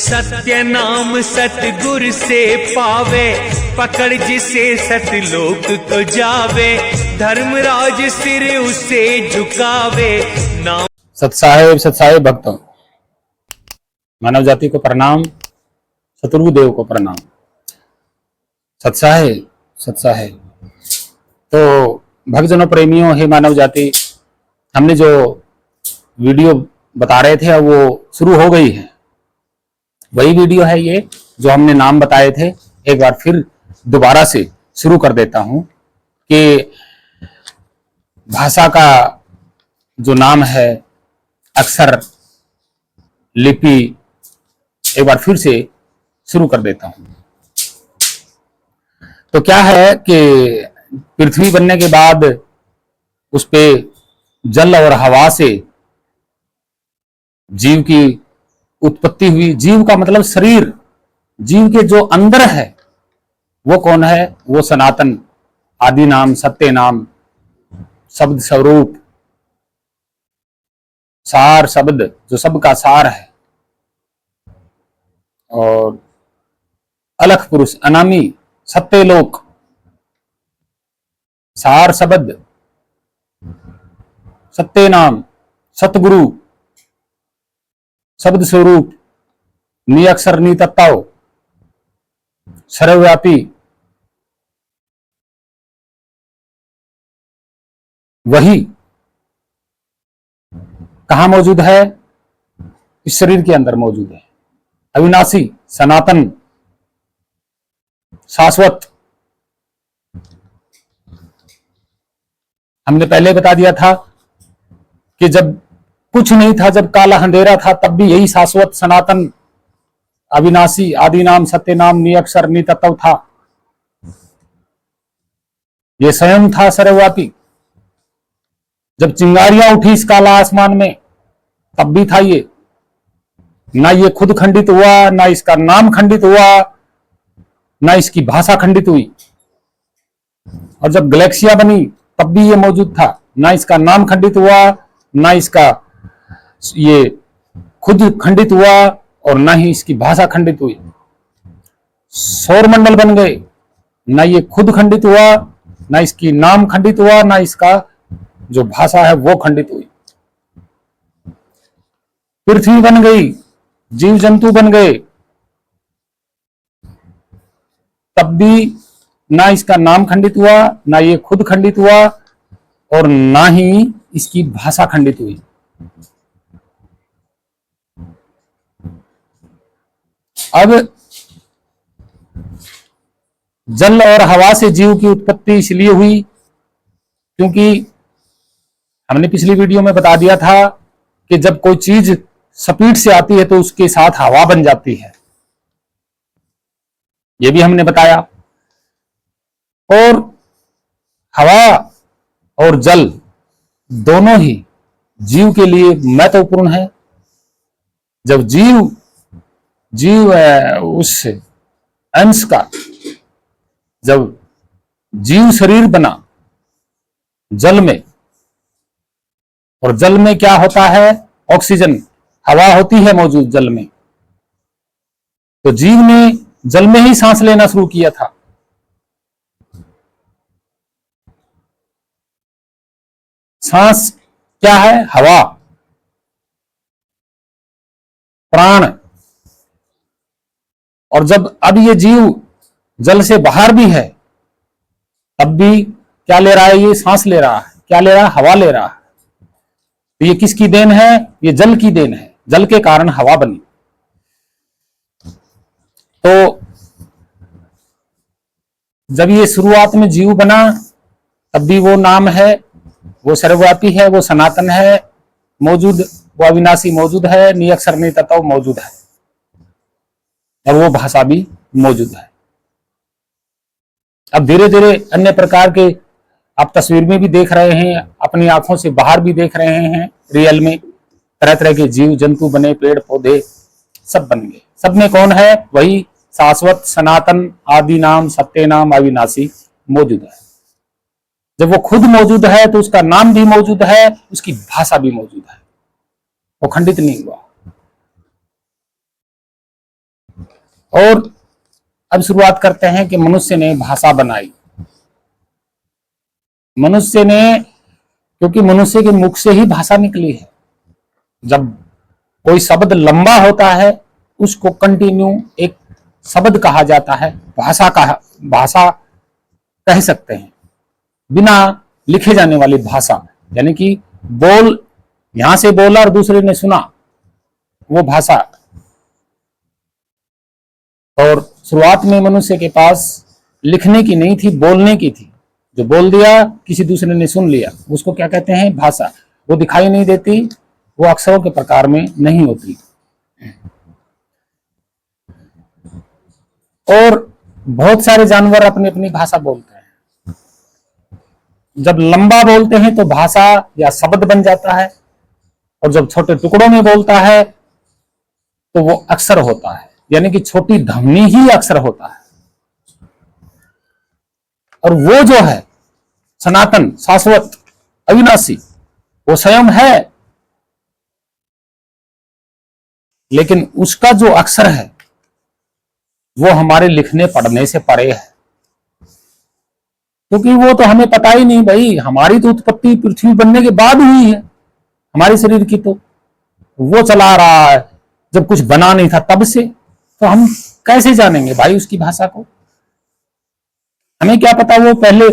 सत्य नाम सतगुर से पावे, पकड़ जिसे सतलोक को जावे, धर्मराज सिर उसे झुकावे। नाम सत्साहेब भक्तों, मानव जाति को प्रणाम, शत्रुदेव को प्रणाम। सत्साहेब तो भक्तजनों, प्रेमियों, हे मानव जाति, हमने जो वीडियो बता रहे थे अब वो शुरू हो गई है। वही वीडियो है ये जो हमने नाम बताए थे। एक बार फिर दोबारा से शुरू कर देता हूं कि भाषा का जो नाम है, अक्षर, लिपि, एक बार फिर से शुरू कर देता हूं। तो क्या है कि पृथ्वी बनने के बाद उस पे जल और हवा से जीव की उत्पत्ति हुई। जीव का मतलब शरीर, जीव के जो अंदर है वो कौन है? वो सनातन, आदि नाम, सत्य नाम, शब्द स्वरूप, सार शब्द, जो सबका सार है, और अलख पुरुष, अनामी, सत्यलोक, सार शब्द, सत्य नाम, सतगुरु, शब्द स्वरूप, निअक्षर नितत्ताओ, सर्वव्यापी, वही कहां मौजूद है? इस शरीर के अंदर मौजूद है। अविनाशी, सनातन, शाश्वत। हमने पहले बता दिया था कि जब कुछ नहीं था, जब काला अंधेरा था, तब भी यही शाश्वत, सनातन, अविनाशी, आदि नाम, सत्य नाम, निअक्षर नितत्व था। ये स्वयं था सर्वव्यापी। जब चिंगारियां उठी इस काला आसमान में, तब भी था ये। ना ये खुद खंडित हुआ, ना इसका नाम खंडित हुआ, ना इसकी भाषा खंडित हुई। और जब गैलेक्सियां बनी तब भी ये मौजूद था। ना इसका नाम खंडित हुआ, ना इसका ये खुद खंडित हुआ, और ना ही इसकी भाषा खंडित हुई। सौरमंडल बन गए, ना ये खुद खंडित हुआ, ना इसकी नाम खंडित हुआ, ना इसका जो भाषा है वो खंडित हुई। पृथ्वी बन गई, जीव जंतु बन गए, तब भी ना इसका नाम खंडित हुआ, ना ये खुद खंडित हुआ, और ना ही इसकी भाषा खंडित हुई। अब जल और हवा से जीव की उत्पत्ति इसलिए हुई क्योंकि हमने पिछली वीडियो में बता दिया था कि जब कोई चीज स्पीड से आती है तो उसके साथ हवा बन जाती है। यह भी हमने बताया। और हवा और जल दोनों ही जीव के लिए महत्वपूर्ण है। जब जीव उस अंश का, जब जीव शरीर बना जल में, और जल में क्या होता है? ऑक्सीजन, हवा होती है मौजूद जल में। तो जीव ने जल में ही सांस लेना शुरू किया था। सांस क्या है? हवा, प्राण। और जब अब ये जीव जल से बाहर भी है, तब भी क्या ले रहा है? ये सांस ले रहा है। क्या ले रहा है? हवा ले रहा है। तो ये किसकी देन है? ये जल की देन है। जल के कारण हवा बनी। तो जब ये शुरुआत में जीव बना, तब भी वो नाम है, वो सर्वव्यापी है, वो सनातन है मौजूद, वो अविनाशी मौजूद है, निअक्षर नितत्व मौजूद है, और वो भाषा भी मौजूद है। अब धीरे धीरे अन्य प्रकार के आप तस्वीर में भी देख रहे हैं, अपनी आंखों से बाहर भी देख रहे हैं, रियल में तरह तरह के जीव जंतु बने, पेड़ पौधे सब बन गए। सब में कौन है? वही शाश्वत, सनातन, आदि नाम, सत्य नाम, अविनाशी मौजूद है। जब वो खुद मौजूद है तो उसका नाम भी मौजूद है, उसकी भाषा भी मौजूद है, वो खंडित नहीं हुआ। और अब शुरुआत करते हैं कि मनुष्य ने भाषा बनाई। मनुष्य ने, क्योंकि मनुष्य के मुख से ही भाषा निकली है। जब कोई शब्द लंबा होता है उसको कंटिन्यू एक शब्द कहा जाता है, भाषा कह सकते हैं। बिना लिखे जाने वाली भाषा, यानी कि बोल, यहां से बोला और दूसरे ने सुना, वो भाषा। और शुरुआत में मनुष्य के पास लिखने की नहीं थी, बोलने की थी। जो बोल दिया, किसी दूसरे ने सुन लिया, उसको क्या कहते हैं? भाषा। वो दिखाई नहीं देती, वो अक्षरों के प्रकार में नहीं होती। और बहुत सारे जानवर अपनी अपनी भाषा बोलते हैं। जब लंबा बोलते हैं तो भाषा या शब्द बन जाता है, और जब छोटे टुकड़ों में बोलता है तो वो अक्षर होता है, यानी कि छोटी ध्वनि ही अक्षर होता है। और वो जो है सनातन, शाश्वत, अविनाशी, वो स्वयं है, लेकिन उसका जो अक्षर है वो हमारे लिखने पढ़ने से परे है। क्योंकि वो तो हमें पता ही नहीं भाई, हमारी तो उत्पत्ति पृथ्वी बनने के बाद हुई है, हमारे शरीर की तो वो चला रहा है। जब कुछ बना नहीं था तब से, तो हम कैसे जानेंगे भाई उसकी भाषा को? हमें क्या पता वो पहले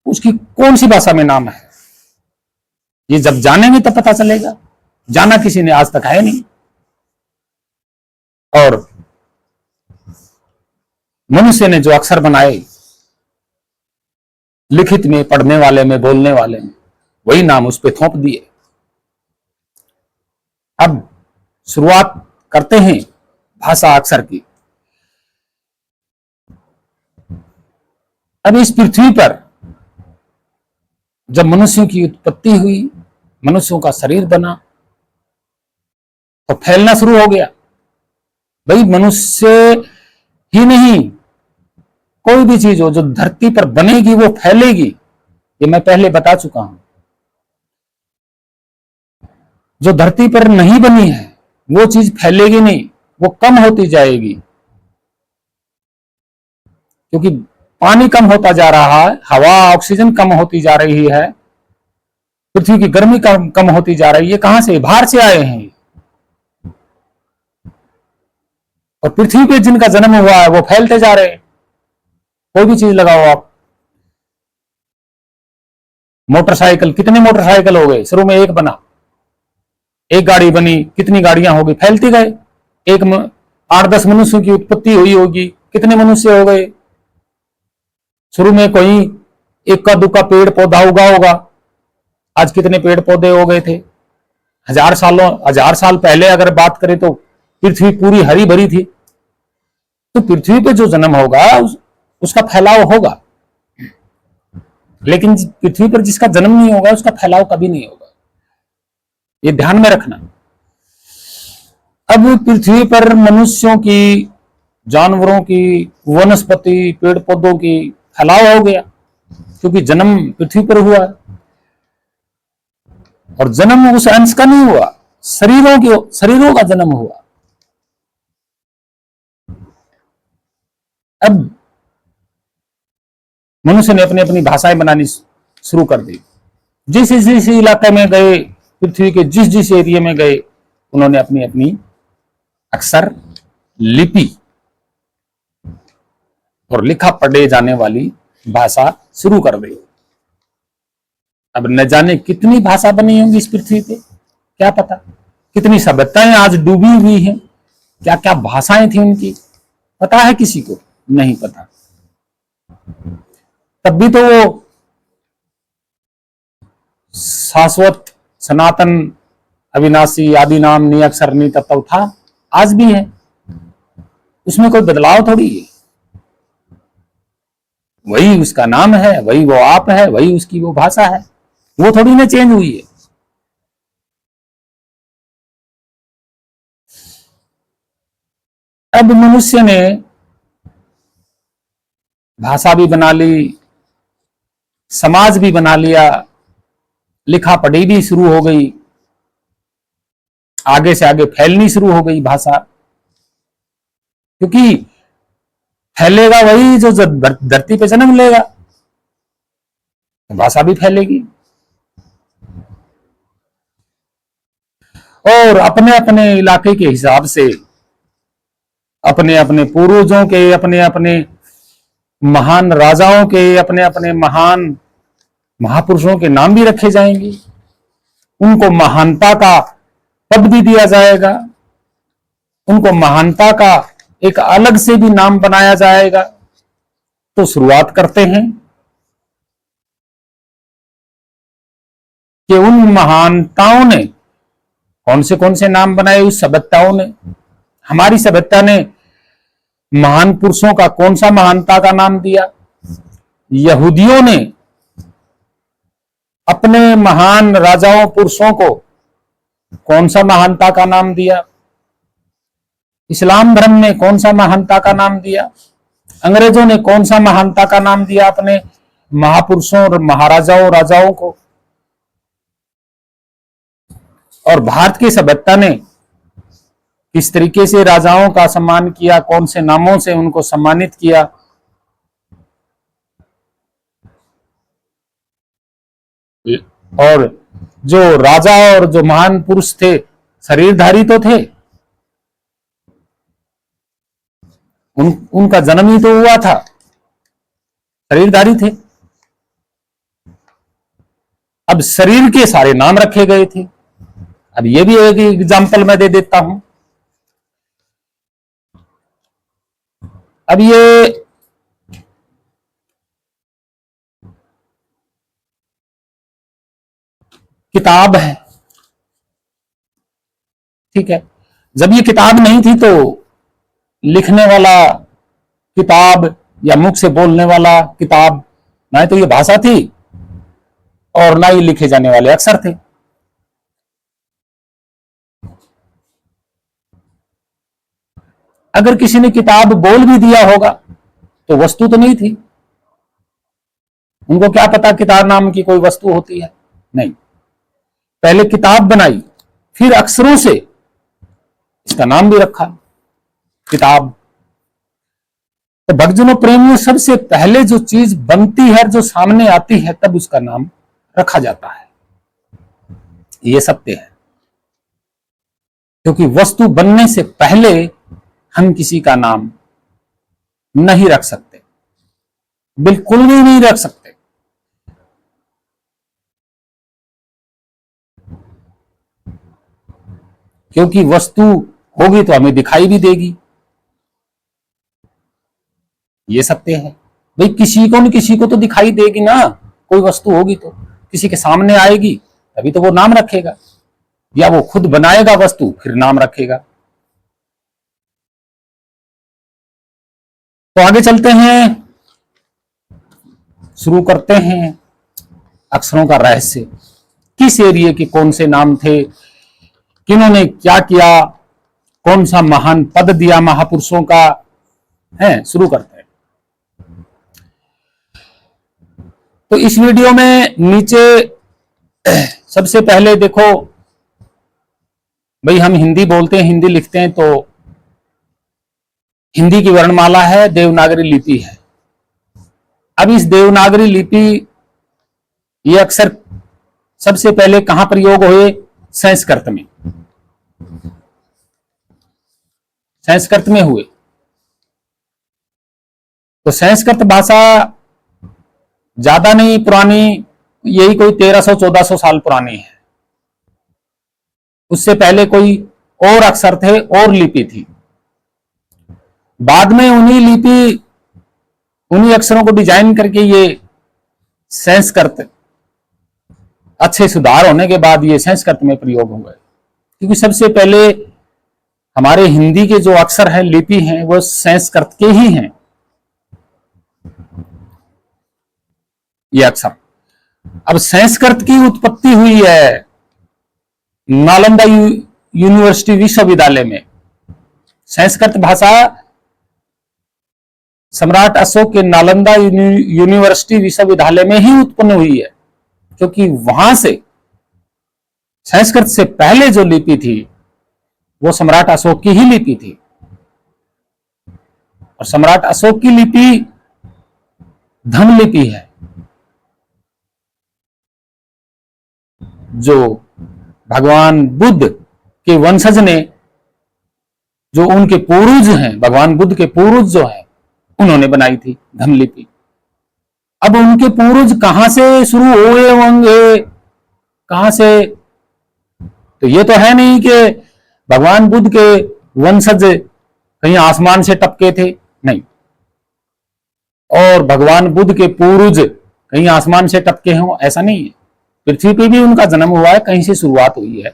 उसकी कौन सी भाषा में नाम है? ये जब जानेंगे तब पता चलेगा। जाना किसी ने आज तक है नहीं। और मनुष्य ने जो अक्षर बनाए, लिखित में, पढ़ने वाले में, बोलने वाले में, वही नाम उस पर थोप दिए। अब शुरुआत करते हैं भाषा अक्षर की। अब इस पृथ्वी पर जब मनुष्यों की उत्पत्ति हुई, मनुष्यों का शरीर बना, तो फैलना शुरू हो गया। भाई मनुष्य ही नहीं, कोई भी चीज हो जो धरती पर बनेगी वो फैलेगी, ये मैं पहले बता चुका हूं। जो धरती पर नहीं बनी है वो चीज फैलेगी नहीं, वो कम होती जाएगी। क्योंकि पानी कम होता जा रहा है, हवा, ऑक्सीजन कम होती जा रही है, पृथ्वी की गर्मी कम होती जा रही है। कहां से? बाहर से आए हैं। और पृथ्वी पे जिनका जन्म हुआ है वो फैलते जा रहे हैं। कोई भी चीज लगाओ आप, मोटरसाइकिल, कितने मोटरसाइकिल हो गए? शुरू में एक बना, एक गाड़ी बनी, कितनी गाड़ियां हो गई? फैलती गए। एक 8-10 मनुष्यों की उत्पत्ति हुई होगी, कितने मनुष्य हो गए? शुरू में कोई इक्का दुक्का पेड़ पौधा उगा होगा, आज कितने पेड़ पौधे हो गए थे? 1000 साल पहले अगर बात करें तो पृथ्वी पूरी हरी भरी थी। तो पृथ्वी पे जो जन्म होगा उसका फैलाव होगा, लेकिन पृथ्वी पर जिसका जन्म नहीं होगा उसका फैलाव कभी नहीं होगा। ये ध्यान में रखना। अब पृथ्वी पर मनुष्यों की, जानवरों की, वनस्पति, पेड़ पौधों की फैलाव हो गया, क्योंकि जन्म पृथ्वी पर हुआ है। और जन्म उस अंश का नहीं हुआ, शरीरों का जन्म हुआ। अब मनुष्य ने अपनी अपनी भाषाएं बनानी शुरू कर दी। जिस जिस इलाके में गए, पृथ्वी के जिस जिस एरिया में गए, उन्होंने अपनी अपनी अक्षर, लिपि और लिखा पढ़े जाने वाली भाषा शुरू कर दी। अब न जाने कितनी भाषा बनी होंगी इस पृथ्वी पे, क्या पता कितनी सभ्यताएं आज डूबी हुई हैं, क्या क्या भाषाएं थी उनकी, पता है किसी को? नहीं पता। तब भी तो वो शाश्वत, सनातन, अविनाशी, आदि नाम निअक्षर नितत्व था, आज भी है। उसमें कोई बदलाव थोड़ी है। वही उसका नाम है, वही वो आप है, वही उसकी वो भाषा है, वो थोड़ी ना चेंज हुई है। अब मनुष्य ने भाषा भी बना ली, समाज भी बना लिया, लिखा पढ़ी भी शुरू हो गई, आगे से आगे फैलनी शुरू हो गई भाषा। क्योंकि फैलेगा वही जो धरती पे जन्म लेगा, तो भाषा भी फैलेगी। और अपने अपने इलाके के हिसाब से अपने अपने पूर्वजों के, अपने अपने महान राजाओं के, अपने अपने महान महापुरुषों के नाम भी रखे जाएंगे, उनको महानता का पद भी दिया जाएगा, उनको महानता का एक अलग से भी नाम बनाया जाएगा। तो शुरुआत करते हैं कि उन महानताओं ने कौन से नाम बनाए, उस सभ्यताओं ने। हमारी सभ्यता ने महान पुरुषों का कौन सा महानता का नाम दिया? यहूदियों ने अपने महान राजाओं पुरुषों को कौन सा महानता का नाम दिया? इस्लाम धर्म ने कौन सा महानता का नाम दिया? अंग्रेजों ने कौन सा महानता का नाम दिया अपने महापुरुषों और महाराजाओं राजाओं को? और भारत की सभ्यता ने किस तरीके से राजाओं का सम्मान किया, कौन से नामों से उनको सम्मानित किया? और जो राजा और जो महान पुरुष थे, शरीरधारी तो थे, उनका जन्म ही तो हुआ था, शरीरधारी थे। अब शरीर के सारे नाम रखे गए थे। अब ये भी एक एग्जाम्पल मैं दे देता हूं। अब ये किताब है, ठीक है। जब ये किताब नहीं थी तो लिखने वाला किताब या मुख से बोलने वाला किताब, ना तो ये भाषा थी और ना ही लिखे जाने वाले अक्षर थे। अगर किसी ने किताब बोल भी दिया होगा तो वस्तु तो नहीं थी। उनको क्या पता किताब नाम की कोई वस्तु होती है? नहीं। पहले किताब बनाई, फिर अक्षरों से इसका नाम भी रखा, किताब। तो भक्तजनों प्रेमियों, सबसे पहले जो चीज बनती है, जो सामने आती है, तब उसका नाम रखा जाता है। ये सत्य है, क्योंकि वस्तु बनने से पहले हम किसी का नाम नहीं रख सकते, बिल्कुल भी नहीं रख सकते। क्योंकि वस्तु होगी तो हमें दिखाई भी देगी, ये सत्य है। भाई किसी को न किसी को तो दिखाई देगी ना, कोई वस्तु होगी तो किसी के सामने आएगी, तभी तो वो नाम रखेगा, या वो खुद बनाएगा वस्तु फिर नाम रखेगा। तो आगे चलते हैं, शुरू करते हैं अक्षरों का रहस्य। किस एरिया के कौन से नाम थे, किन्होंने क्या किया, कौन सा महान पद दिया महापुरुषों का, है। शुरू करते हैं। तो इस वीडियो में नीचे सबसे पहले देखो, भाई हम हिंदी बोलते हैं, हिंदी लिखते हैं, तो हिंदी की वर्णमाला है, देवनागरी लिपि है। अब इस देवनागरी लिपि, ये अक्षर सबसे पहले कहां प्रयोग हुए? संस्कृत में, संस्कृत में हुए। तो संस्कृत भाषा ज्यादा नहीं पुरानी, यही कोई 1300-1400 साल पुरानी है। उससे पहले कोई और अक्षर थे और लिपि थी। बाद में उन्हीं अक्षरों को डिजाइन करके ये संस्कृत, अच्छे सुधार होने के बाद ये संस्कृत में प्रयोग हो गए। क्योंकि सबसे पहले हमारे हिंदी के जो अक्षर हैं, लिपि हैं, वो संस्कृत के ही हैं। ये अक्षर, अब संस्कृत की उत्पत्ति हुई है नालंदा यूनिवर्सिटी विश्वविद्यालय में। संस्कृत भाषा सम्राट अशोक के नालंदा यूनिवर्सिटी विश्वविद्यालय में ही उत्पन्न हुई है, क्योंकि वहां से संस्कृत से पहले जो लिपि थी वो सम्राट अशोक की ही लिपि थी। और सम्राट अशोक की लिपि धम्म लिपि है, जो भगवान बुद्ध के वंशज ने, जो उनके पूर्वज हैं, भगवान बुद्ध के पूर्वज जो है, उन्होंने बनाई थी धम्म लिपि। अब उनके पूर्वज कहां से शुरू हुए होंगे, कहां से, तो ये तो है नहीं कि भगवान बुद्ध के वंशज कहीं आसमान से टपके थे, नहीं, और भगवान बुद्ध के पूर्वज कहीं आसमान से टपके हों, ऐसा नहीं है। पृथ्वी पे भी उनका जन्म हुआ है, कहीं से शुरुआत हुई है,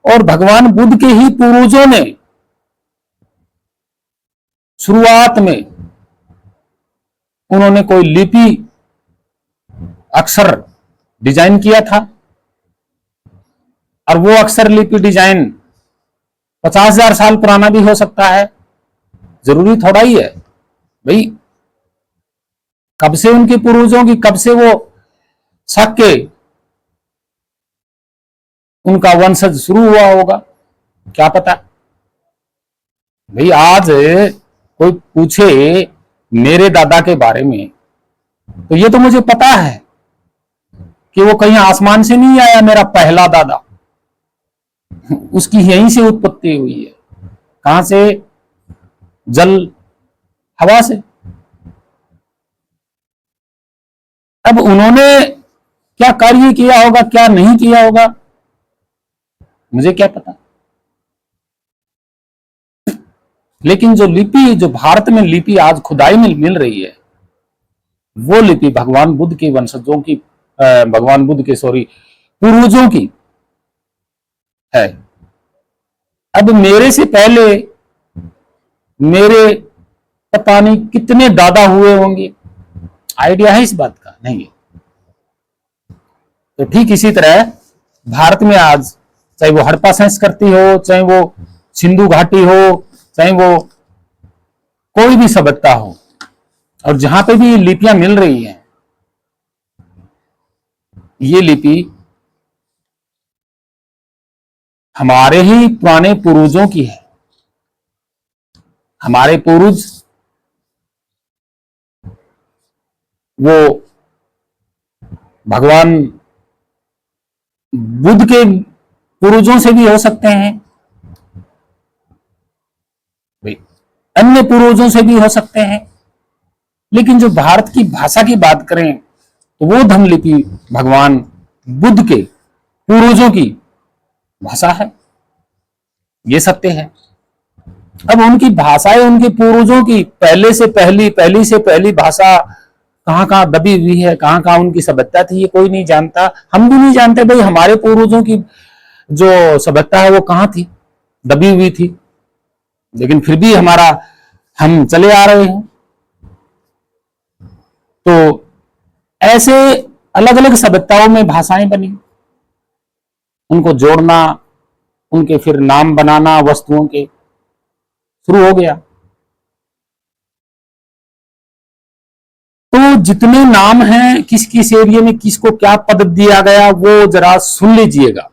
और भगवान बुद्ध के ही पूर्वजों ने शुरुआत में उन्होंने कोई लिपि अक्षर डिजाइन किया था, और वो अक्षर लिपि डिजाइन 50,000 साल पुराना भी हो सकता है, जरूरी थोड़ा ही है भाई। कब से उनके पूर्वजों की, कब से वो शाक्य उनका वंशज शुरू हुआ होगा, क्या पता भाई। आज कोई पूछे मेरे दादा के बारे में, तो ये तो मुझे पता है कि वो कहीं आसमान से नहीं आया, मेरा पहला दादा, उसकी यहीं से उत्पत्ति हुई है। कहां से? जल, हवा से। अब उन्होंने क्या कार्य किया होगा, क्या नहीं किया होगा, मुझे क्या पता। लेकिन जो लिपि, जो भारत में लिपि आज खुदाई में मिल रही है, वो लिपि भगवान बुद्ध के वंशजों की, भगवान बुद्ध के पूर्वजों की है। अब मेरे से पहले मेरे पता नहीं कितने दादा हुए होंगे, आइडिया है इस बात का? नहीं है। तो ठीक इसी तरह भारत में आज, चाहे वो हड़प्पा संस्कृति हो, चाहे वो सिंधु घाटी हो, चाहे वो कोई भी सभ्यता हो, और जहां पे भी लिपियां मिल रही हैं, ये लिपि हमारे ही पुराने पूर्वजों की है। हमारे पूर्वज वो भगवान बुद्ध के पूर्वजों से भी हो सकते हैं, अन्य पूर्वजों से भी हो सकते हैं, लेकिन जो भारत की भाषा की बात करें तो वो धम्म लिपि भगवान बुद्ध के पूर्वजों की भाषा है, ये सत्य है। अब उनकी भाषाएं, उनके पूर्वजों की पहले से पहली भाषा कहां कहां दबी हुई है, कहां कहां उनकी सभ्यता थी, ये कोई नहीं जानता। हम भी नहीं जानते भाई हमारे पूर्वजों की जो सभ्यता है वो कहां थी, दबी हुई थी, लेकिन फिर भी हम चले आ रहे हैं। तो ऐसे अलग अलग सभ्यताओं में भाषाएं बनी, उनको जोड़ना, उनके फिर नाम बनाना वस्तुओं के शुरू हो गया। तो जितने नाम हैं, किस किस एरिया में किसको क्या पद दिया गया, वो जरा सुन लीजिएगा।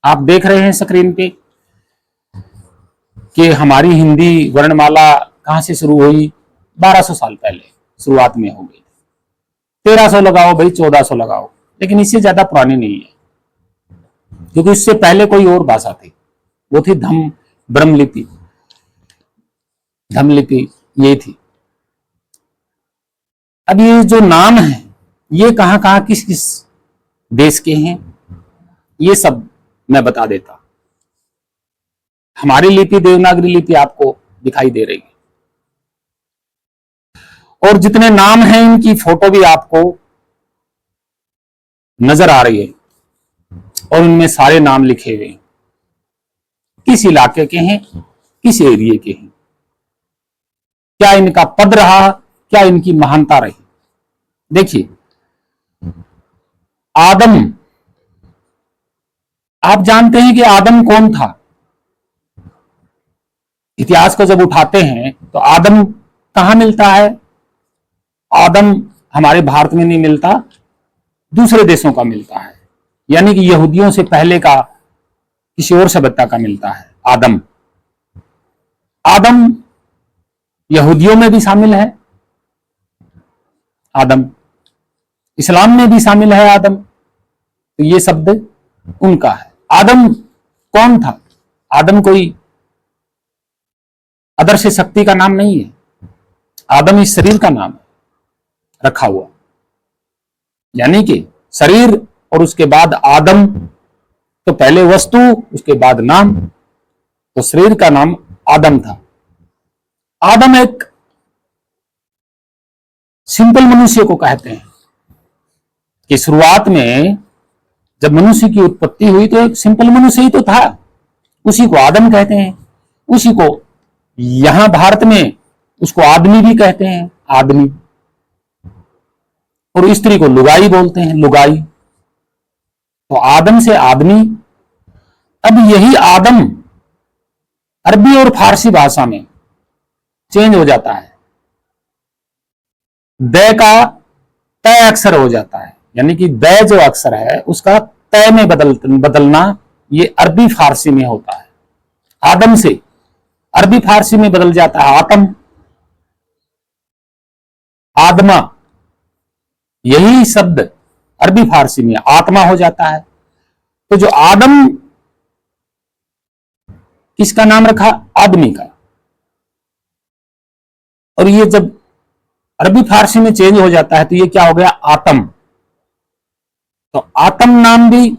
आप देख रहे हैं स्क्रीन पे कि हमारी हिंदी वर्णमाला कहां से शुरू हुई, 1200 साल पहले शुरुआत में हो गई। 1300 लगाओ भाई, 1400 लगाओ, लेकिन इससे ज्यादा पुरानी नहीं है, क्योंकि इससे पहले कोई और भाषा थी, वो थी ब्रह्म लिपि, धम्म लिपि, ये थी। अब ये जो नाम है, ये कहां कहां किस किस देश के हैं, ये सब मैं बता देता। हमारी लिपि देवनागरी लिपि आपको दिखाई दे रही है, और जितने नाम हैं इनकी फोटो भी आपको नजर आ रही है, और उनमें सारे नाम लिखे हुए हैं, किस इलाके के हैं, किस एरिया के हैं, क्या इनका पद रहा, क्या इनकी महानता रही। देखिए, आदम, आप जानते हैं कि आदम कौन था? इतिहास को जब उठाते हैं तो आदम कहां मिलता है? आदम हमारे भारत में नहीं मिलता, दूसरे देशों का मिलता है, यानी कि यहूदियों से पहले का किसी और सभ्यता का मिलता है। आदम यहूदियों में भी शामिल है आदम, इस्लाम में भी शामिल है आदम, तो ये शब्द उनका है। आदम कौन था? आदम कोई आदर्श शक्ति का नाम नहीं है, आदम इस शरीर का नाम है रखा हुआ, यानी कि शरीर और उसके बाद आदम, तो पहले वस्तु उसके बाद नाम, तो शरीर का नाम आदम था। आदम एक सिंपल मनुष्य को कहते हैं कि शुरुआत में जब मनुष्य की उत्पत्ति हुई तो एक सिंपल मनुष्य ही तो था, उसी को आदम कहते हैं। उसी को यहां भारत में उसको आदमी भी कहते हैं, आदमी, और स्त्री को लुगाई बोलते हैं, लुगाई। तो आदम से आदमी। अब यही आदम अरबी और फारसी भाषा में चेंज हो जाता है, द का तय अक्षर हो जाता है, यानी कि द जो अक्षर है उसका तय में बदलना, ये अरबी फारसी में होता है। आदम से अरबी फारसी में बदल जाता है आतम, आदमा, यही शब्द अरबी फारसी में आत्मा हो जाता है। तो जो आदम किसका नाम रखा? आदमी का। और ये जब अरबी फारसी में चेंज हो जाता है तो ये क्या हो गया? आतम। तो आतम नाम भी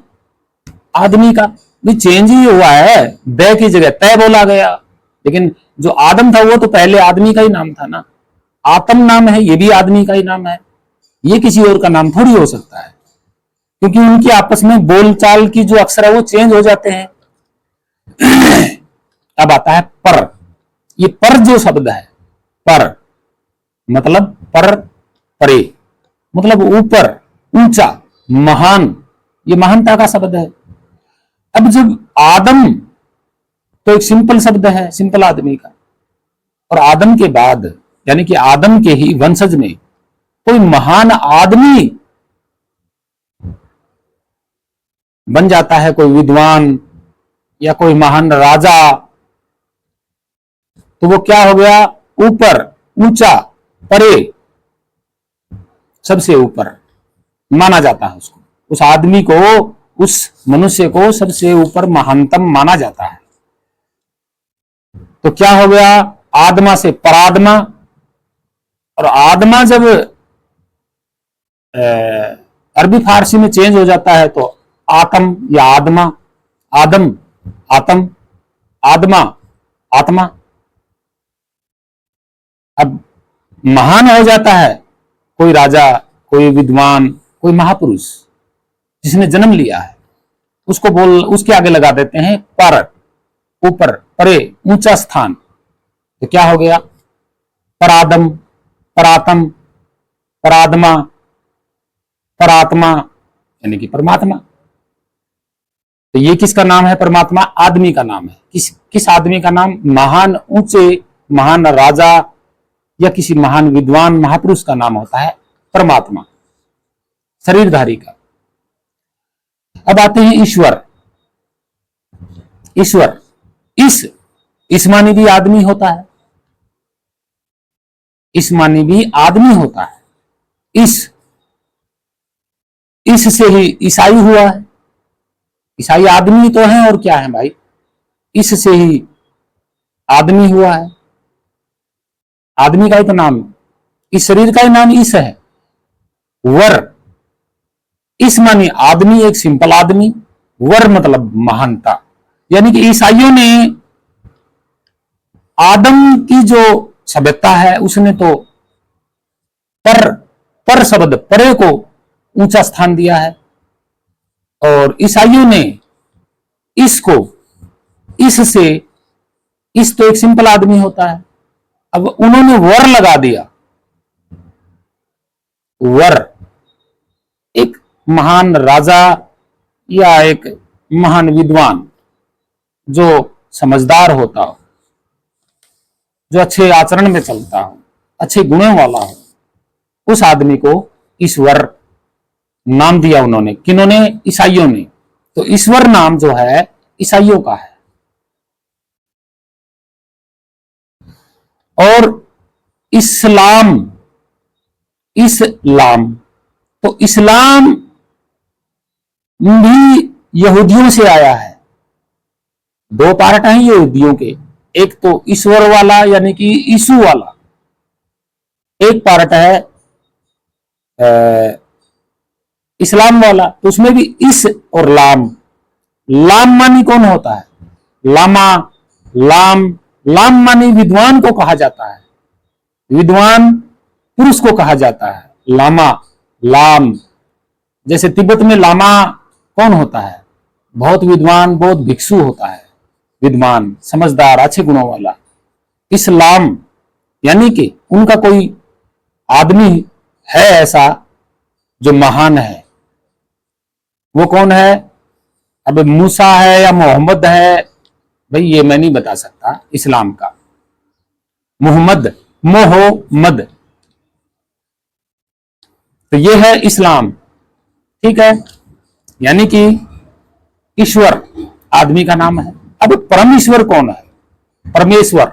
आदमी का भी चेंज ही हुआ है, द की जगह तय बोला गया, लेकिन जो आदम था वो तो पहले आदमी का ही नाम था ना। आतम नाम है, ये भी आदमी का ही नाम है, ये किसी और का नाम थोड़ी हो सकता है, क्योंकि उनकी आपस में बोलचाल की जो अक्षर है वो चेंज हो जाते हैं। अब आता है पर। ये पर जो शब्द है, पर मतलब पर, परे मतलब ऊपर, ऊंचा, महान, ये महानता का शब्द है। अब जब आदम तो एक सिंपल शब्द है, सिंपल आदमी का, और आदम के बाद यानी कि आदम के ही वंशज में कोई महान आदमी बन जाता है, कोई विद्वान या कोई महान राजा, तो वो क्या हो गया? ऊपर, ऊंचा, परे, सबसे ऊपर माना जाता है उसको, उस आदमी को, उस मनुष्य को सबसे ऊपर महानतम माना जाता है। तो क्या हो गया? आदमा से परादमा, और आदमा जब अरबी फारसी में चेंज हो जाता है तो आतम या आदमा, आदम, आतम, आदमा, आत्मा। अब महान हो जाता है कोई राजा, कोई विद्वान, कोई महापुरुष जिसने जन्म लिया है, उसको उसके आगे लगा देते हैं पर, ऊपर, परे, ऊंचा स्थान, तो क्या हो गया? परादम, परातम, परात्मा, परात्मा, यानी कि परमात्मा। तो ये किसका नाम है? परमात्मा आदमी का नाम है। किस आदमी का नाम? महान, ऊंचे, महान राजा या किसी महान विद्वान महापुरुष का नाम होता है परमात्मा, शरीरधारी का। अब आते हैं ईश्वर। ईश्वर, इस मानी भी आदमी होता है, इस मानी भी आदमी होता है। इस से ही ईसाई हुआ है। ईसाई आदमी तो है और क्या है भाई, इस से ही आदमी हुआ है। आदमी का ही तो नाम, इस शरीर का ही नाम इस है। वर, इस मानी आदमी, एक सिंपल आदमी, वर मतलब महानता, यानी कि ईसाइयों ने आदम की जो सभ्यता है उसने तो पर शब्द, परे को ऊंचा स्थान दिया है, और ईसाइयों ने इसको, इससे, इस तो एक सिंपल आदमी होता है, अब उन्होंने वर लगा दिया। वर एक महान राजा या एक महान विद्वान जो समझदार होता हो, जो अच्छे आचरण में चलता हो, अच्छे गुणों वाला हो, उस आदमी को ईश्वर नाम दिया उन्होंने। किन्होंने? ईसाइयों ने। तो ईश्वर नाम जो है ईसाइयों का है। और इस्लाम, इस्लाम, तो इस्लाम भी यहूदियों से आया है। दो पार्ट हैं यहूदियों के, एक तो ईश्वर वाला यानी कि यीशु वाला, एक पार्ट है इस्लाम वाला। तो उसमें भी इस और लाम, लाम मानी कौन होता है? लामा, लाम, लाम मानी विद्वान को कहा जाता है, विद्वान पुरुष को कहा जाता है लामा, लाम। जैसे तिब्बत में लामा कौन होता है? बहुत विद्वान, बहुत भिक्षु होता है, विद्वान, समझदार, अच्छे गुणों वाला। इस्लाम यानी कि उनका कोई आदमी है ऐसा जो महान है। वो कौन है? अब मूसा है या मोहम्मद है, भाई ये मैं नहीं बता सकता। इस्लाम का मोहम्मद, मोहम्मद, तो ये है इस्लाम, ठीक है। यानी कि ईश्वर आदमी का नाम है। अब परमेश्वर कौन है? परमेश्वर।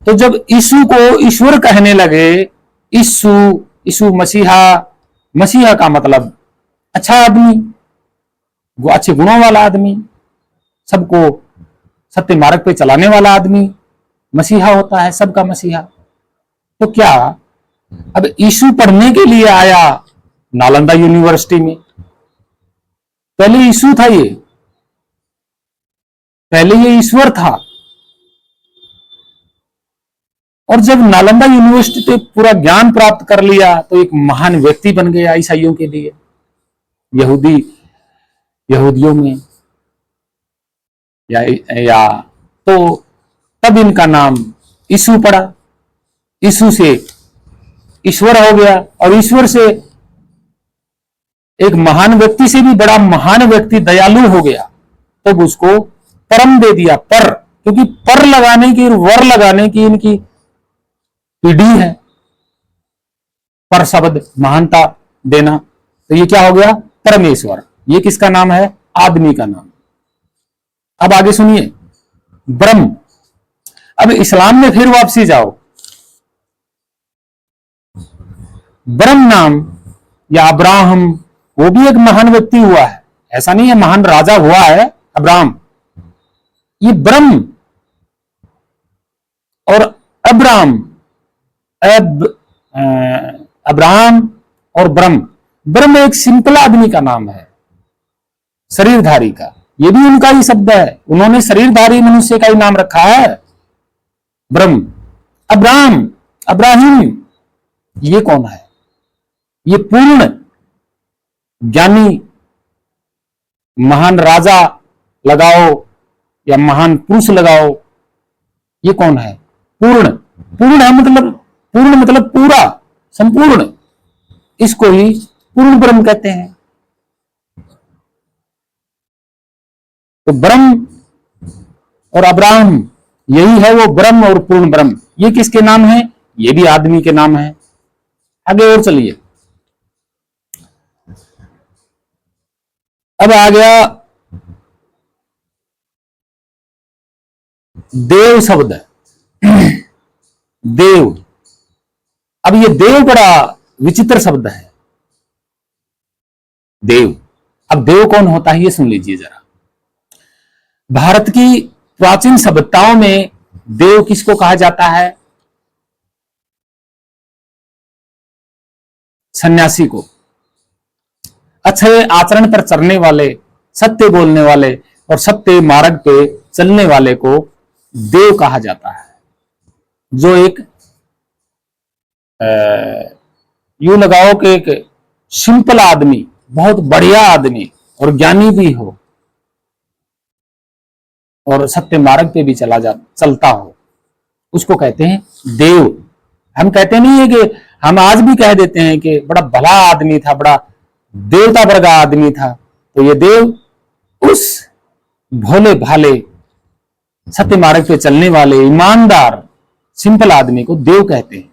तो जब यीशु को ईश्वर कहने लगे, यीशु, यीशु मसीहा, मसीहा का मतलब अच्छा आदमी, वो अच्छे गुणों वाला आदमी, सबको सत्य मार्ग पे चलाने वाला आदमी मसीहा होता है, सबका मसीहा। तो क्या अब यीशु पढ़ने के लिए आया नालंदा यूनिवर्सिटी में? पहले यीशु था, ये पहले ये ईश्वर था। और जब नालंदा यूनिवर्सिटी से पूरा ज्ञान प्राप्त कर लिया तो एक महान व्यक्ति बन गया ईसाइयों के लिए, यहूदियों में या तो तब इनका नाम यीशु पड़ा। यीशु से ईश्वर हो गया, और ईश्वर से एक महान व्यक्ति से भी बड़ा महान व्यक्ति दयालु हो गया, तब तो उसको परम दे दिया। पर, क्योंकि पर लगाने की, वर लगाने की इनकी पीढ़ी है, पर शब्द महानता देना। तो ये क्या हो गया? परमेश्वर। ये किसका नाम है? आदमी का नाम। अब आगे सुनिए, ब्रह्म। अब इस्लाम में फिर वापसी जाओ, ब्रह्म नाम या अब्राहम, वो भी एक महान व्यक्ति हुआ है, ऐसा नहीं है महान राजा हुआ है अब्राहम। ये ब्रह्म और अब्राहम, अब्राहम और ब्रह्म, ब्रह्म एक सिंपल आदमी का नाम है, शरीरधारी का। ये भी उनका ही शब्द है, उन्होंने शरीरधारी मनुष्य का ही नाम रखा है ब्रह्म। अब्राहम, अब्राहिम, ये कौन है? ये पूर्ण ज्ञानी, महान राजा लगाओ या महान पुरुष लगाओ, ये कौन है? पूर्ण। पूर्ण है मतलब, पूर्ण मतलब पूरा, संपूर्ण, इसको ही पूर्ण ब्रह्म कहते हैं। तो ब्रह्म और अब्राहम, यही है वो ब्रह्म और पूर्ण ब्रह्म। ये किसके नाम है? ये भी आदमी के नाम है। आगे और चलिए, अब आ गया देव शब्द। देव, अब ये देव बड़ा विचित्र शब्द है, देव। अब देव कौन होता है ये सुन लीजिए जरा। भारत की प्राचीन सभ्यताओं में देव किसको कहा जाता है? सन्यासी को, अच्छे आचरण पर चलने वाले, सत्य बोलने वाले और सत्य मार्ग पे चलने वाले को देव कहा जाता है। जो एक यूं लगाओ कि एक सिंपल आदमी, बहुत बढ़िया आदमी और ज्ञानी भी हो और सत्य मार्ग पे भी चलता हो, उसको कहते हैं देव। हम कहते नहीं है कि, हम आज भी कह देते हैं कि बड़ा भला आदमी था, बड़ा देवता वर्ग आदमी था। तो ये देव उस भोले भाले, सत्य मार्ग पे चलने वाले, ईमानदार, सिंपल आदमी को देव कहते हैं।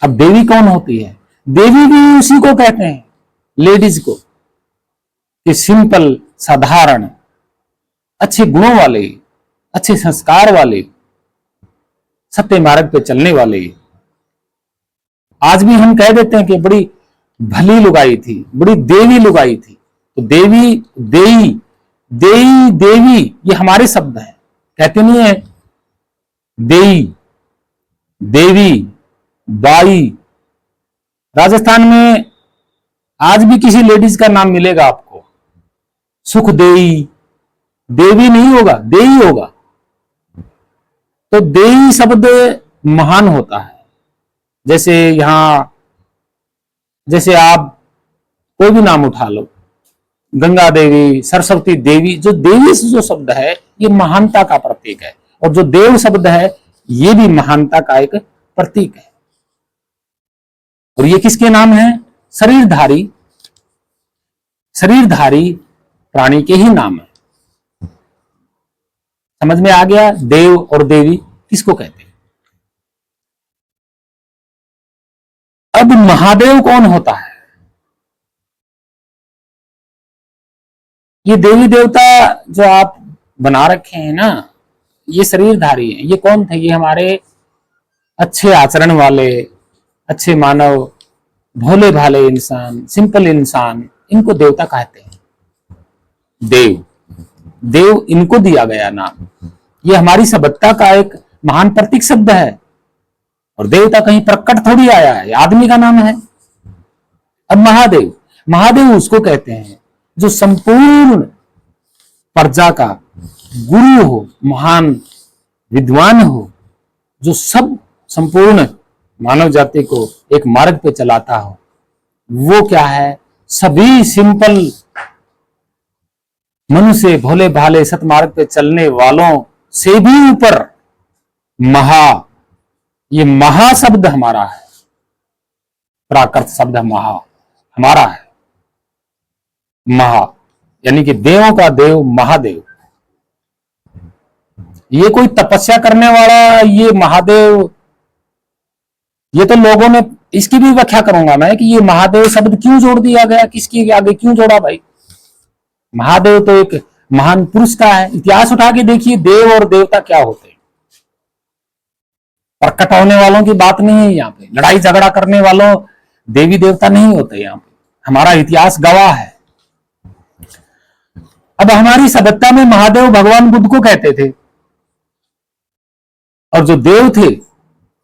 अब देवी कौन होती है? देवी भी उसी को कहते हैं, लेडीज को, कि सिंपल, साधारण, अच्छे गुणों वाले, अच्छे संस्कार वाले, सत्य मार्ग पे चलने वाले। आज भी हम कह देते हैं कि बड़ी भली लुगाई थी, बड़ी देवी लुगाई थी। तो देवी, देई, देई, देवी ये हमारे शब्द हैं, कहते नहीं है देई, देवी, बाई। राजस्थान में आज भी किसी लेडीज का नाम मिलेगा आपको, सुख देई, देवी नहीं होगा, देई होगा। तो देई शब्द महान होता है। जैसे यहां, जैसे आप कोई भी नाम उठा लो, गंगा देवी, सरस्वती देवी, जो देवी जो शब्द है ये महानता का प्रतीक है, और जो देव शब्द है ये भी महानता का एक प्रतीक है। और ये किसके नाम है? शरीरधारी, शरीरधारी प्राणी के ही नाम है। समझ में आ गया देव और देवी किसको कहते हैं। अब महादेव कौन होता है? ये देवी देवता जो आप बना रखे हैं ना, ये शरीरधारी हैं। ये कौन थे? ये हमारे अच्छे आचरण वाले, अच्छे मानव, भोले भाले इंसान, सिंपल इंसान, इनको देवता कहते हैं। देव, देव इनको दिया गया नाम। ये हमारी सभ्यता का एक महान प्रतीक शब्द है। और देवता कहीं प्रकट थोड़ी आया है, आदमी का नाम है। अब महादेव, महादेव उसको कहते हैं जो संपूर्ण प्रजा का गुरु हो, महान विद्वान हो, जो सब संपूर्ण मानव जाति को एक मार्ग पे चलाता हो। वो क्या है? सभी सिंपल मनुष्य, भोले भाले सतमार्ग पे चलने वालों से भी ऊपर महा, ये महा शब्द हमारा है, प्राकृत शब्द महा हमारा है। महा यानी कि देवों का देव महादेव। ये कोई तपस्या करने वाला ये महादेव, ये तो लोगों ने, इसकी भी व्याख्या करूंगा मैं कि ये महादेव शब्द क्यों जोड़ दिया गया, किसके आगे क्यों जोड़ा भाई। महादेव तो एक महान पुरुष का है। इतिहास उठा के देखिए, देव और देवता क्या होते हैं। प्रकट होने वालों की बात नहीं है यहाँ पे, लड़ाई झगड़ा करने वालों देवी देवता नहीं होते यहाँ पे, हमारा इतिहास गवाह है। अब हमारी सभ्यता में महादेव भगवान बुद्ध को कहते थे, और जो देव थे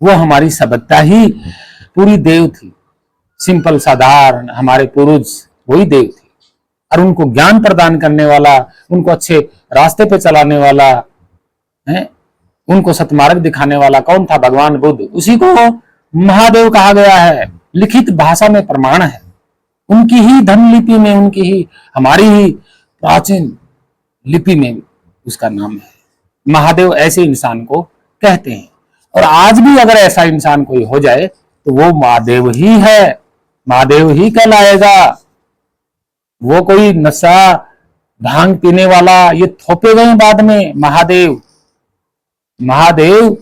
वो हमारी सभ्यता ही पूरी देव थी। सिंपल साधारण हमारे पूर्वज वही देव थे, और उनको ज्ञान प्रदान करने वाला, उनको अच्छे रास्ते पे चलाने वाला है, उनको सतमार्ग दिखाने वाला कौन था? भगवान बुद्ध। उसी को महादेव कहा गया है। लिखित भाषा में प्रमाण है, उनकी ही धन लिपि में, उनकी ही, हमारी ही प्राचीन लिपि में उसका नाम है। महादेव ऐसे इंसान को कहते हैं। और आज भी अगर ऐसा इंसान कोई हो जाए तो वो महादेव ही है, महादेव ही कहलाएगा। वो कोई नशा भांग पीने वाला, ये थोपे गए बाद में महादेव। महादेव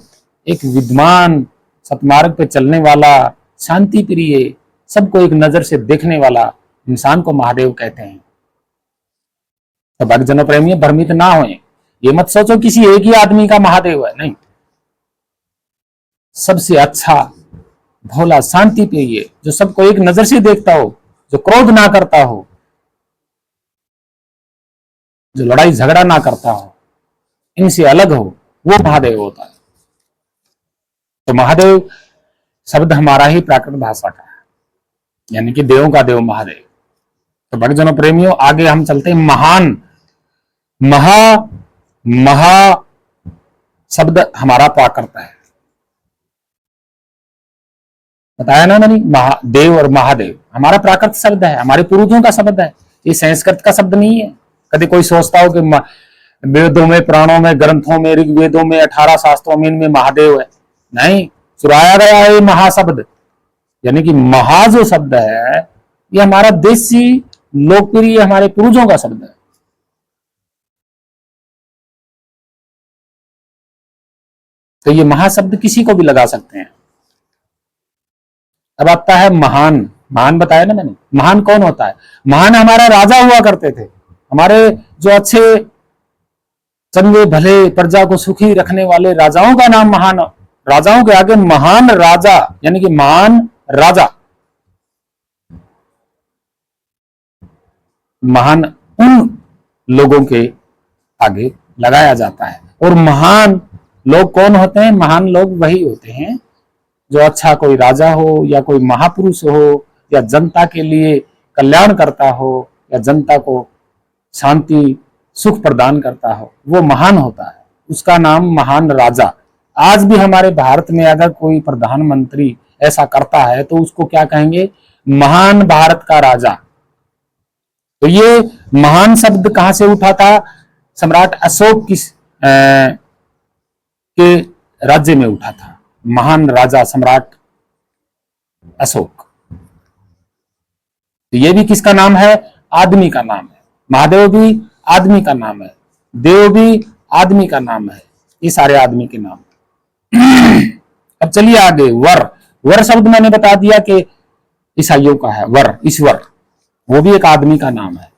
एक विद्वान, सतमार्ग पे चलने वाला, शांति प्रिय, सबको एक नजर से देखने वाला इंसान को महादेव कहते हैं। तो भक्तजनों प्रेमियों, भ्रमित ना होए, ये मत सोचो किसी एक ही आदमी का महादेव है, नहीं। सबसे अच्छा, भोला, शांति प्रिय, जो सबको एक नजर से देखता हो, जो क्रोध ना करता हो, जो लड़ाई झगड़ा ना करता हो, इनसे अलग हो, वो महादेव होता है। तो महादेव शब्द हमारा ही प्राकृत भाषा का है, यानी कि देवों का देव महादेव। तो भक्तजनों प्रेमियों, आगे हम चलते हैं। महान, महा शब्द हमारा प्राकृत है, बताया ना मैंने। देव और महादेव हमारा प्राकृत शब्द है, हमारे पूर्वजों का शब्द है, ये संस्कृत का शब्द नहीं है। कभी कोई सोचता हो कि वेदों में, पुराणों में, ग्रंथों में, ऋग्वेदों में, 18 शास्त्रों में इनमें महादेव है, नहीं, चुराया गया है ये महाशब्द। यानी कि महा जो शब्द है ये हमारा देसी लोकप्रिय, हमारे पूर्वजों का शब्द है। तो ये महाशब्द किसी को भी लगा सकते हैं। अब आता है महान। महान बताया ना मैंने, महान कौन होता है? महान हमारा राजा हुआ करते थे, हमारे जो अच्छे चंगे भले प्रजा को सुखी रखने वाले राजाओं का नाम महान राजाओं के आगे महान राजा, यानी कि महान राजा, महान उन लोगों के आगे लगाया जाता है। और महान लोग कौन होते हैं? महान लोग वही होते हैं जो अच्छा कोई राजा हो या कोई महापुरुष हो या जनता के लिए कल्याण करता हो या जनता को शांति सुख प्रदान करता हो, वो महान होता है, उसका नाम महान राजा। आज भी हमारे भारत में अगर कोई प्रधानमंत्री ऐसा करता है तो उसको क्या कहेंगे? महान भारत का राजा। तो ये महान शब्द कहां से उठा था? सम्राट अशोक के राज्य में उठा था। महान राजा सम्राट अशोक। तो ये भी किसका नाम है? आदमी का नाम है। महादेव भी आदमी का नाम है, देव भी आदमी का नाम है, ये सारे आदमी के नाम। अब चलिए आगे। वर, वर शब्द मैंने बता दिया कि ईसाइयों का है। वर, ईश्वर, वो भी एक आदमी का नाम है।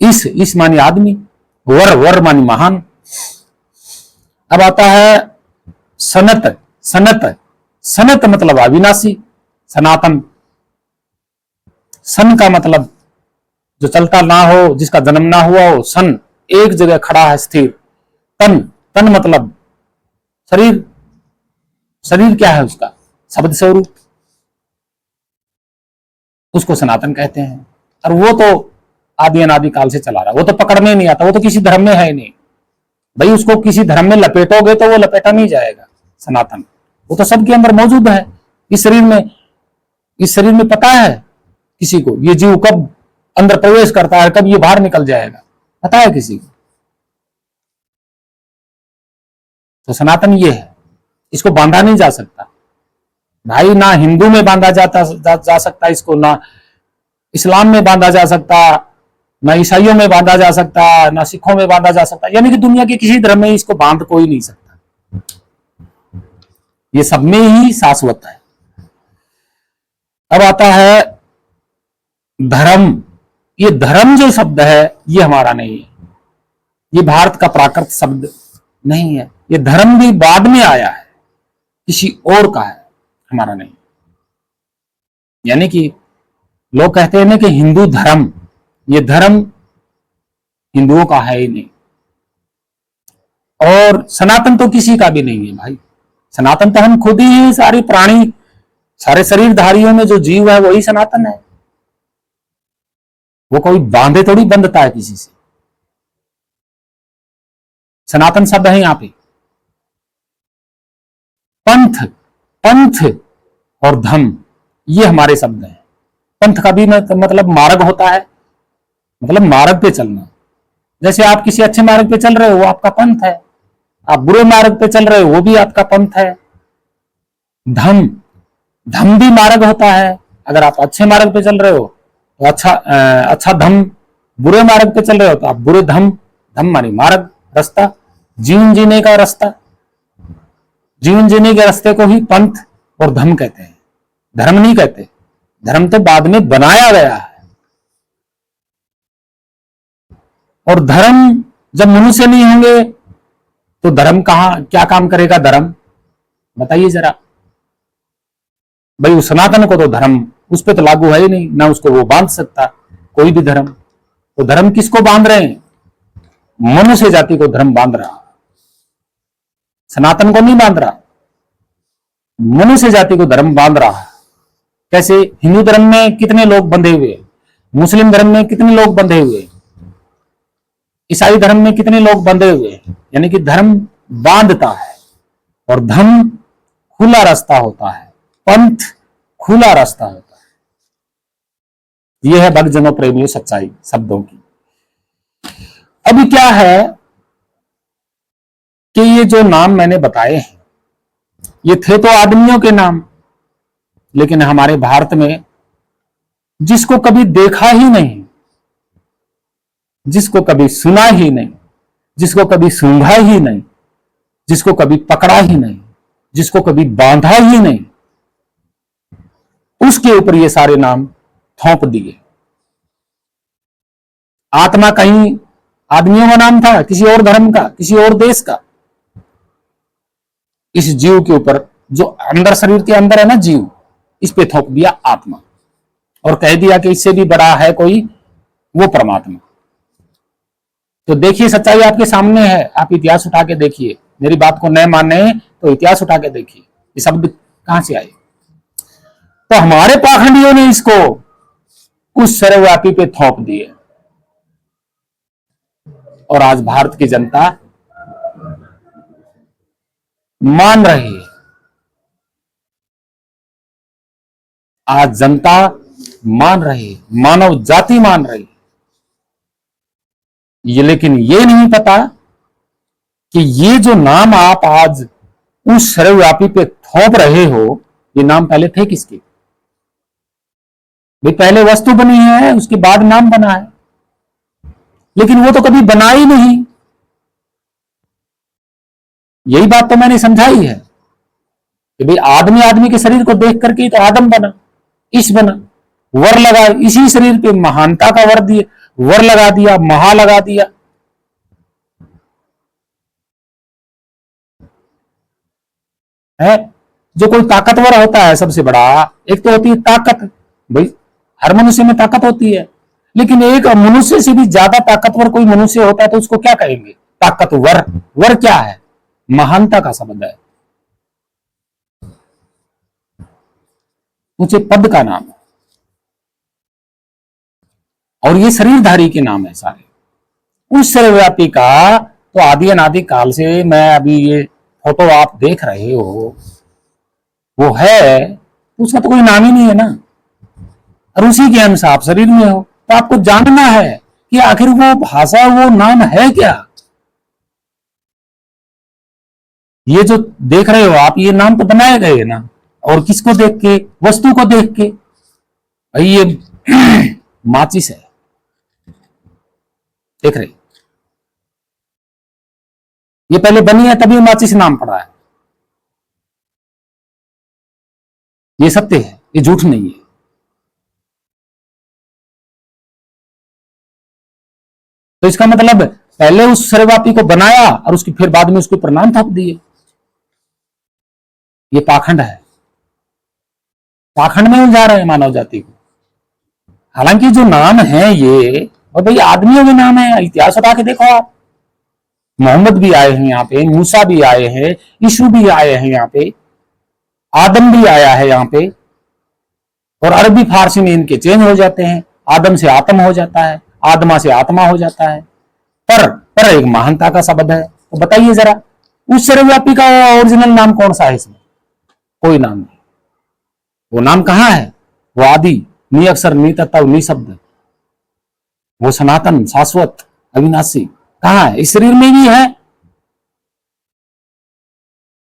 इस मानी आदमी, वर, वर मानी महान। अब आता है सनत। सनत, सनत मतलब अविनाशी, सनातन। सन का मतलब जो चलता ना हो, जिसका जन्म ना हुआ हो। सन, एक जगह खड़ा है, स्थिर। तन, तन मतलब शरीर। शरीर क्या है उसका? शब्द स्वरूप, उसको सनातन कहते हैं। और वो तो आदि अनादि काल से चला रहा, वो तो पकड़ने नहीं आता, वो तो किसी धर्म में है ही नहीं भाई। उसको किसी धर्म में लपेटोगे तो वो लपेटा नहीं जाएगा। सनातन वो तो सबके अंदर मौजूद है। इस शरीर में पता है किसी को ये जीव कब अंदर प्रवेश करता है, कब ये बाहर निकल जाएगा, पता है किसी को? तो सनातन ये है, इसको बांधा नहीं जा सकता भाई। ना हिंदू में बांधा जा सकता इसको, ना इस्लाम में बांधा जा सकता, ना ईसाइयों में बांधा जा सकता, ना सिखों में बांधा जा सकता, यानी कि दुनिया के किसी धर्म में इसको बांध कोई नहीं सकता। ये सब में ही शाश्वत है। अब आता है धर्म। ये धर्म जो शब्द है ये हमारा नहीं है, ये भारत का प्राकृत शब्द नहीं है। ये धर्म भी बाद में आया है, किसी और का है, हमारा नहीं। यानी कि लोग कहते हैं ना कि हिंदू धर्म, ये धर्म हिंदुओं का है ही नहीं। और सनातन तो किसी का भी नहीं है भाई। सनातन तो हम खुद ही हैं। सारी प्राणी, सारे शरीरधारियों में जो जीव है वही सनातन है। वो कोई बांधे थोड़ी बंधता है किसी से। सनातन शब्द है यहां पे। पंथ, पंथ और धम, ये हमारे शब्द हैं। पंथ का भी मतलब मार्ग होता है, मतलब मार्ग पे चलना। जैसे आप किसी अच्छे मार्ग पे चल रहे हो वो आपका पंथ है, आप बुरे मार्ग पे चल रहे हो वो भी आपका पंथ है। धम, धम भी मार्ग होता है। अगर आप अच्छे मार्ग पे चल रहे हो तो अच्छा धम, बुरे मार्ग पे चल रहे हो तो आप बुरे धम। धम मानी मार्ग, रास्ता, जीवन जीने का रास्ता। जीवन जीने के रास्ते को ही पंथ और धम कहते हैं, धर्म नहीं कहते। धर्म तो बाद में बनाया गया है। और धर्म जब मनुष्य नहीं होंगे तो धर्म कहां, क्या काम करेगा धर्म? बताइए जरा भाई। उस सनातन को तो धर्म उस पर तो लागू है ही नहीं, ना उसको वो बांध सकता कोई भी धर्म। तो धर्म किसको बांध रहे हैं? मनुष्य जाति को धर्म बांध रहा, सनातन को नहीं बांध रहा, मनुष्य जाति को धर्म बांध रहा। कैसे? हिंदू धर्म में कितने लोग बंधे हुए, मुस्लिम धर्म में कितने लोग बंधे हुए, ईसाई धर्म में कितने लोग बंधे हुए। यानी कि धर्म बांधता है और धम खुला रास्ता होता है, पंथ खुला रास्ता होता है। यह है भक्तजनों प्रेमियों सच्चाई शब्दों की। अभी क्या है कि ये जो नाम मैंने बताए हैं ये थे तो आदमियों के नाम, लेकिन हमारे भारत में जिसको कभी देखा ही नहीं, जिसको कभी सुना ही नहीं, जिसको कभी सूंघा ही नहीं, जिसको कभी पकड़ा ही नहीं, जिसको कभी बांधा ही नहीं, उसके ऊपर ये सारे नाम थोप दिए। आत्मा कहीं आदमियों का नाम था, किसी और धर्म का, किसी और देश का। इस जीव के ऊपर, जो अंदर शरीर के अंदर है ना जीव, इस पे थोप दिया आत्मा और कह दिया कि इससे भी बड़ा है कोई, वो परमात्मा। तो देखिए सच्चाई आपके सामने है, आप इतिहास उठा के देखिए, मेरी बात को न माने तो इतिहास उठा के देखिए ये शब्द कहां से आए। तो हमारे पाखंडियों ने इसको उस सर्वव्यापी पे थोप दिए और आज भारत की जनता मान रही है। आज जनता मान रही है, मानव जाति मान रही है। ये लेकिन ये नहीं पता कि ये जो नाम आप आज उस सर्वव्यापी पे थोप रहे हो, ये नाम पहले थे किसके? भाई पहले वस्तु बनी है, उसके बाद नाम बना है, लेकिन वो तो कभी बना ही नहीं। यही बात तो मैंने समझाई है कि भाई आदमी आदमी के शरीर को देख करके तो आदम बना, ईश बना, वर लगा, इसी शरीर पे महानता का वर दिए, वर लगा दिया, महा लगा दिया। है जो कोई ताकतवर होता है सबसे बड़ा, एक तो होती है ताकत, भाई हर मनुष्य में ताकत होती है, लेकिन एक मनुष्य से भी ज्यादा ताकतवर कोई मनुष्य होता है तो उसको क्या कहेंगे? ताकतवर। वर क्या है? महानता का शब्द है, ऊंचे पद का नाम है, और ये शरीरधारी के नाम है सारे। उस सर्वव्यापी का तो आदि अनादि काल से, मैं अभी ये फोटो आप देख रहे हो वो है, उसका तो कोई नाम ही नहीं है ना, और उसी के अंश आप शरीर में हो, तो आपको जानना है कि आखिर वो भाषा, वो नाम है क्या। ये जो देख रहे हो आप, ये नाम तो बनाए गए ना, और किसको देख के? वस्तु को देख के। भाई ये माचिस है, देख रहे, ये पहले बनी है तभी माचिस नाम पड़ा है। ये सत्य है, ये झूठ नहीं है। तो इसका मतलब पहले उस सर्वव्यापी को बनाया और उसकी फिर बाद में उसके ऊपर नाम थोप दिए। ये पाखंड है, पाखंड में उलझा रहे हैं मानव जाति को। हालांकि जो नाम है ये, और भाई आदमियों के नाम है, इतिहास उठा के देखो आप, मोहम्मद भी आए हैं यहाँ पे, मूसा भी आए हैं, यीशु भी आए हैं यहाँ पे, आदम भी आया है यहाँ पे, और अरबी फारसी में इनके चेंज हो जाते हैं, आदम से आत्म हो जाता है, आत्मा से आत्मा हो जाता है, पर एक महानता का शब्द है। तो बताइए जरा, उस सर्वव्यापी का ओरिजिनल नाम कौन सा है इसमें? कोई नाम नहीं। वो नाम कहाँ है? वो आदि, नी अक्षर, नी तत्व, नी शब्द, वो सनातन, शाश्वत, अविनाशी कहाँ है? इस शरीर में भी है।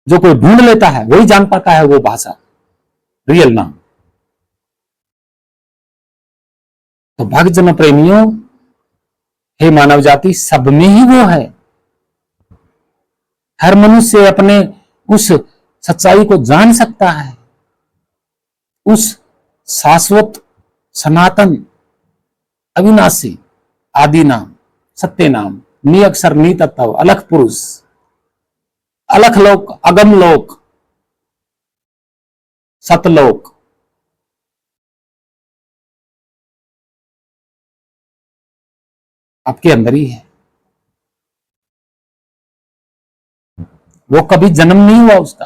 जो कोई ढूंढ लेता है वही जान पाता है वो भाषा, रियल नाम। तो भक्तजन प्रेमियों, हे मानव जाति, सब में ही वो है। हर मनुष्य अपने उस सच्चाई को जान सकता है, उस शाश्वत, सनातन, अविनाशी, आदि नाम, सत्य नाम, नी अक्षर, नी तत्व, अलख पुरुष, अलख लोक, अगम लोक, सतलोक, आपके अंदर ही है। वो कभी जन्म नहीं हुआ उसका,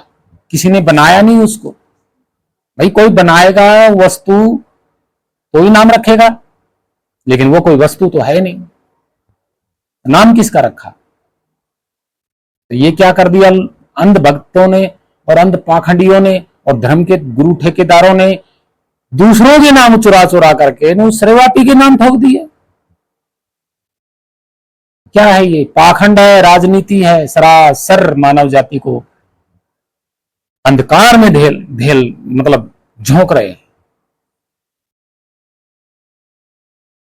किसी ने बनाया नहीं उसको। भाई कोई बनाएगा वस्तु तो ही नाम रखेगा, लेकिन वो कोई वस्तु तो है नहीं, नाम किसका रखा? तो ये क्या कर दिया अंध भक्तों ने और अंध पाखंडियों ने और धर्म के गुरु ठेकेदारों ने, दूसरों के नाम चुरा चुरा करके उस सर्वव्यापी के नाम ठोक दिए। क्या है ये? पाखंड है, राजनीति है, सरासर मानव जाति को अंधकार में ढेल मतलब झोंक रहे हैं।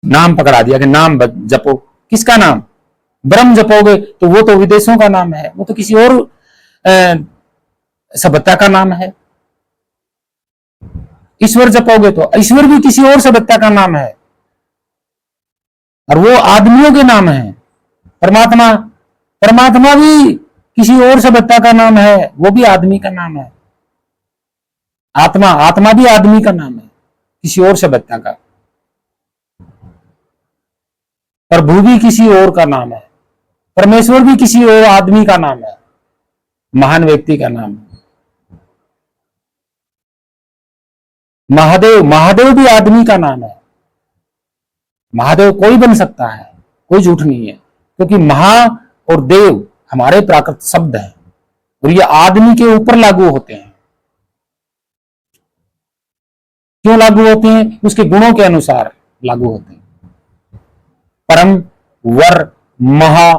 नाम पकड़ा दिया कि नाम जपो। किसका नाम? ब्रह्म जपोगे तो वो तो विदेशों का नाम है, वो तो किसी और सभ्यता का नाम है। ईश्वर जपोगे तो ईश्वर भी किसी और सभ्यता का नाम है, और वो आदमियों के नाम है। परमात्मा, परमात्मा भी किसी और सभ्यता का नाम है, वो भी आदमी का नाम है। आत्मा, आत्मा भी आदमी का नाम है, किसी और सभ्यता का। प्रभु भी किसी और का नाम है, परमेश्वर भी किसी और आदमी का नाम है, महान व्यक्ति का नाम है। महादेव, महादेव भी आदमी का नाम है। महादेव कोई बन सकता है, कोई झूठ नहीं है, क्योंकि महा और देव हमारे प्राकृत शब्द हैं और ये आदमी के ऊपर लागू होते हैं। क्यों लागू होते हैं? उसके गुणों के अनुसार लागू होते हैं। परम, वर, महा,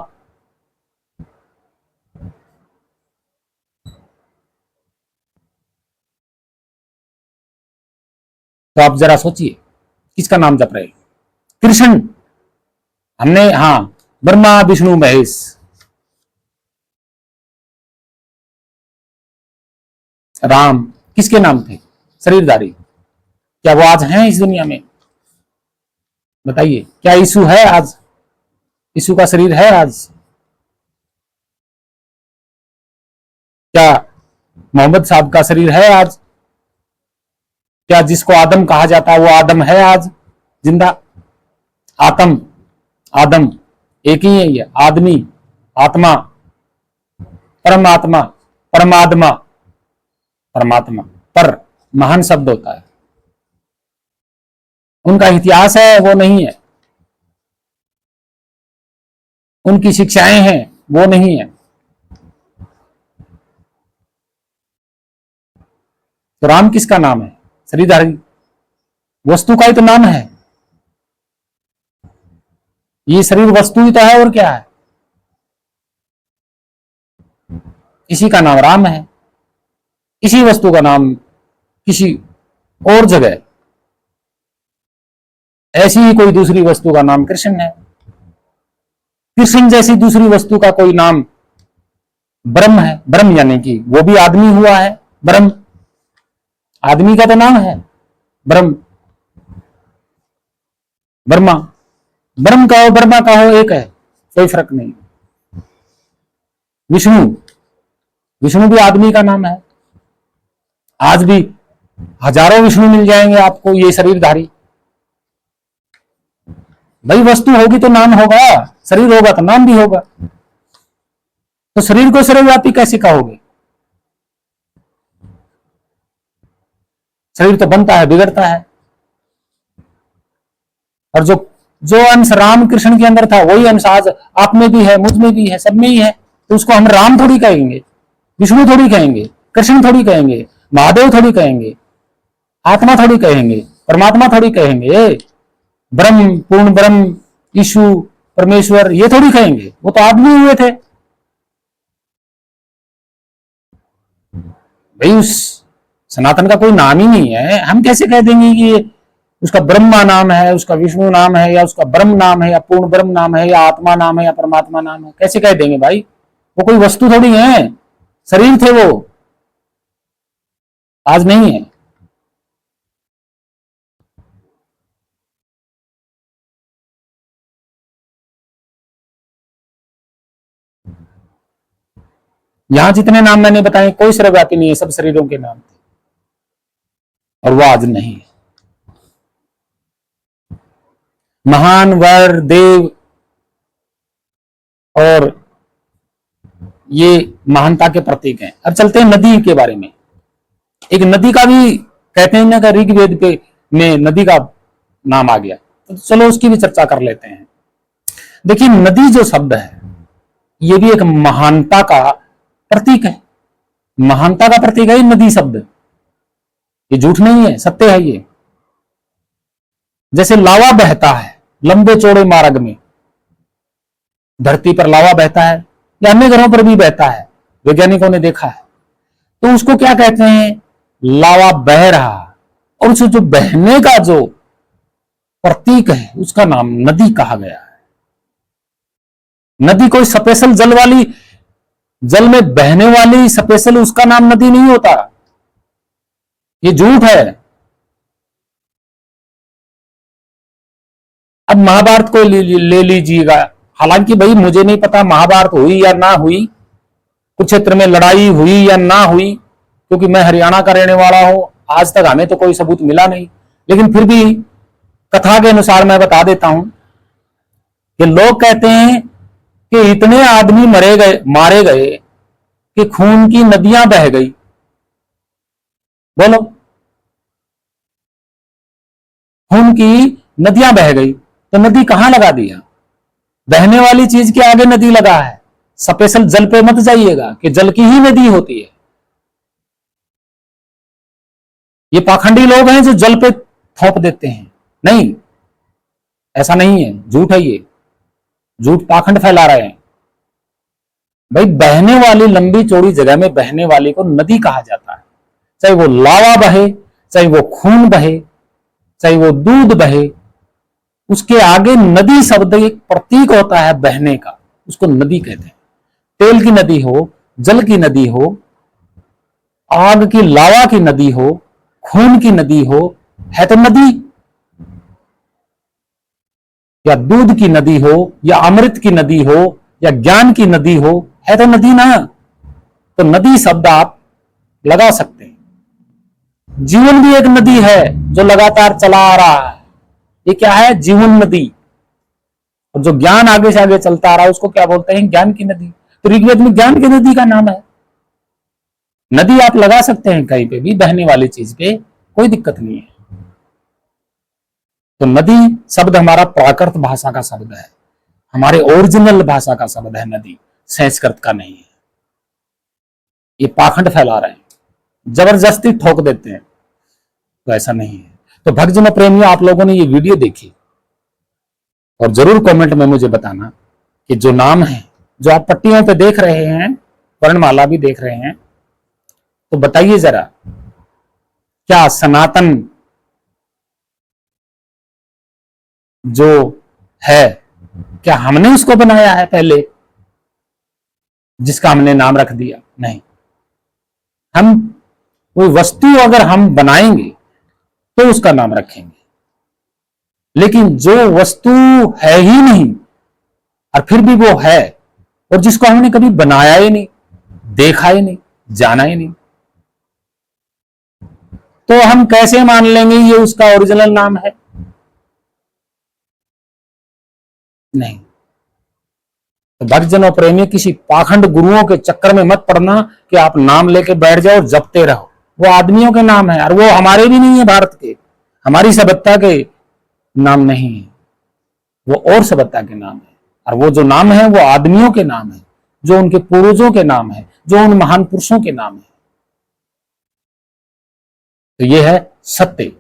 तो आप जरा सोचिए किसका नाम जप रहे? कृष्ण, हमने, हाँ, ब्रह्मा विष्णु महेश। राम किसके नाम थे? शरीरधारी। क्या वो आज हैं इस दुनिया में? बताइए, क्या यीशु है आज? यीशु का शरीर है आज? क्या मोहम्मद साहब का शरीर है आज? क्या जिसको आदम कहा जाता है वो आदम है आज जिंदा? आत्म, आदम एक ही है, ये आदमी, आत्मा, परमात्मा, परमात्मा, परमात्मा, पर महान शब्द होता है। उनका इतिहास है वो नहीं है, उनकी शिक्षाएं हैं वो नहीं है। तो राम किसका नाम है? शरीरधारी वस्तु का ही तो नाम है। ये शरीर वस्तु ही तो है, और क्या है? इसी का नाम राम है, इसी वस्तु का नाम किसी और जगह ऐसी ही कोई दूसरी वस्तु का नाम कृष्ण है। कृष्ण जैसी दूसरी वस्तु का कोई नाम ब्रह्म है। ब्रह्म यानी कि वो भी आदमी हुआ है। ब्रह्म आदमी का तो नाम है ब्रह्म। ब्रह्मा, ब्रह्म का हो ब्रह्मा का हो एक है, कोई फर्क नहीं। विष्णु, विष्णु भी आदमी का नाम है। आज भी हजारों विष्णु मिल जाएंगे आपको, ये शरीरधारी। भाई वस्तु होगी तो नाम होगा, शरीर होगा तो नाम भी होगा। तो शरीर को शरीरव्यापी कैसे कहोगे? शरीर तो बनता है, बिगड़ता है। और जो जो अंश राम कृष्ण के अंदर था वही अंश आज आप में भी है, मुझ में भी है, सब में ही है। तो उसको हम राम थोड़ी कहेंगे, विष्णु थोड़ी कहेंगे, कृष्ण थोड़ी कहेंगे, महादेव थोड़ी कहेंगे, आत्मा थोड़ी कहेंगे, परमात्मा थोड़ी कहेंगे, ब्रह्म, पूर्ण ब्रह्म, ईशु, परमेश्वर, ये थोड़ी कहेंगे। वो तो आदमी हुए थे भाई। उस सनातन का कोई नाम ही नहीं है, हम कैसे कह देंगे कि उसका ब्रह्मा नाम है, उसका विष्णु नाम है, या उसका ब्रह्म नाम है, या पूर्ण ब्रह्म नाम है, या आत्मा नाम है, या परमात्मा नाम है? कैसे कह देंगे भाई? वो कोई वस्तु थोड़ी है, शरीर थे वो, आज नहीं है। यहां जितने नाम मैंने बताए कोई सर्वव्यापी नहीं है, सब शरीरों के नाम थे, और वो आज नहीं है। महान, वर, देव और ये महानता के प्रतीक हैं। अब चलते हैं नदी के बारे में। एक नदी का भी कहते हैं ना कि ऋग्वेद पे में नदी का नाम आ गया, तो चलो उसकी भी चर्चा कर लेते हैं। देखिए, नदी जो शब्द है ये भी एक महानता का प्रतीक है। महानता का प्रतीक है नदी शब्द, ये झूठ नहीं है, सत्य है ये। जैसे लावा बहता है लंबे चौड़े मार्ग में, धरती पर लावा बहता है या अन्य ग्रहों पर भी बहता है, वैज्ञानिकों ने देखा है। तो उसको क्या कहते हैं? लावा बह रहा, और उसे जो बहने का जो प्रतीक है उसका नाम नदी कहा गया है। नदी कोई स्पेशल जल वाली, जल में बहने वाली स्पेशल, उसका नाम नदी नहीं होता, ये झूठ है। अब महाभारत को ले लीजिएगा, हालांकि भाई मुझे नहीं पता महाभारत हुई या ना हुई, कुरुक्षेत्र में लड़ाई हुई या ना हुई, क्योंकि मैं हरियाणा का रहने वाला हूं, आज तक हमें तो कोई सबूत मिला नहीं, लेकिन फिर भी कथा के अनुसार मैं बता देता हूं कि लोग कहते हैं कि इतने आदमी मारे गए कि खून की नदियां बह गई। बोलो, खून की नदियां बह गई, तो नदी कहां लगा दिया? बहने वाली चीज के आगे नदी लगा है। स्पेशल जल पे मत जाइएगा कि जल की ही नदी होती है। ये पाखंडी लोग हैं जो जल पे थोप देते हैं। नहीं, ऐसा नहीं है, झूठ है, ये झूठ पाखंड फैला रहे हैं। भाई, बहने वाली लंबी चौड़ी जगह में बहने वाली को नदी कहा जाता है। चाहे वो लावा बहे, चाहे वो खून बहे, चाहे वो दूध बहे, उसके आगे नदी शब्द एक प्रतीक होता है बहने का, उसको नदी कहते हैं। तेल की नदी हो, जल की नदी हो, आग की लावा की नदी हो, खून की नदी हो, है तो नदी। या दूध की नदी हो, या अमृत की नदी हो, या ज्ञान की नदी हो, है तो नदी ना। तो नदी शब्द आप लगा सकते हैं। जीवन भी एक नदी है जो लगातार चला आ रहा है। ये क्या है? जीवन नदी। और जो ज्ञान आगे से आगे चलता आ रहा है उसको क्या बोलते हैं? ज्ञान की नदी। तो ऋग्वेद में ज्ञान की नदी का नाम है। नदी आप लगा सकते हैं कहीं पे भी, बहने वाली चीज पे, कोई दिक्कत नहीं है। तो नदी शब्द हमारा प्राकृत भाषा का शब्द है, हमारे ओरिजिनल भाषा का शब्द है नदी, संस्कृत का नहीं है। ये पाखंड फैला रहे हैं, जबरदस्ती ठोक देते हैं, तो ऐसा नहीं है। तो भक्तजन प्रेमियों, आप लोगों ने ये वीडियो देखी और जरूर कमेंट में मुझे बताना कि जो नाम है, जो आप पट्टियों पे देख रहे हैं, वर्णमाला भी देख रहे हैं, तो बताइए जरा, क्या सनातन जो है, क्या हमने उसको बनाया है पहले, जिसका हमने नाम रख दिया? नहीं। हम कोई वस्तु अगर हम बनाएंगे तो उसका नाम रखेंगे, लेकिन जो वस्तु है ही नहीं और फिर भी वो है, और जिसको हमने कभी बनाया ही नहीं, देखा ही नहीं, जाना ही नहीं, तो हम कैसे मान लेंगे ये उसका ओरिजिनल नाम है? नहीं। तो भक्तजनों प्रेमी, किसी पाखंड गुरुओं के चक्कर में मत पड़ना कि आप नाम लेके बैठ जाओ और जपते रहो। वो आदमियों के नाम है और वो हमारे भी नहीं है, भारत के, हमारी सभ्यता के नाम नहीं है, वो और सभ्यता के नाम है। और वो जो नाम है वो आदमियों के नाम है, जो उनके पूर्वजों के नाम है, जो उन महान पुरुषों के नाम है। तो ये है सत्य।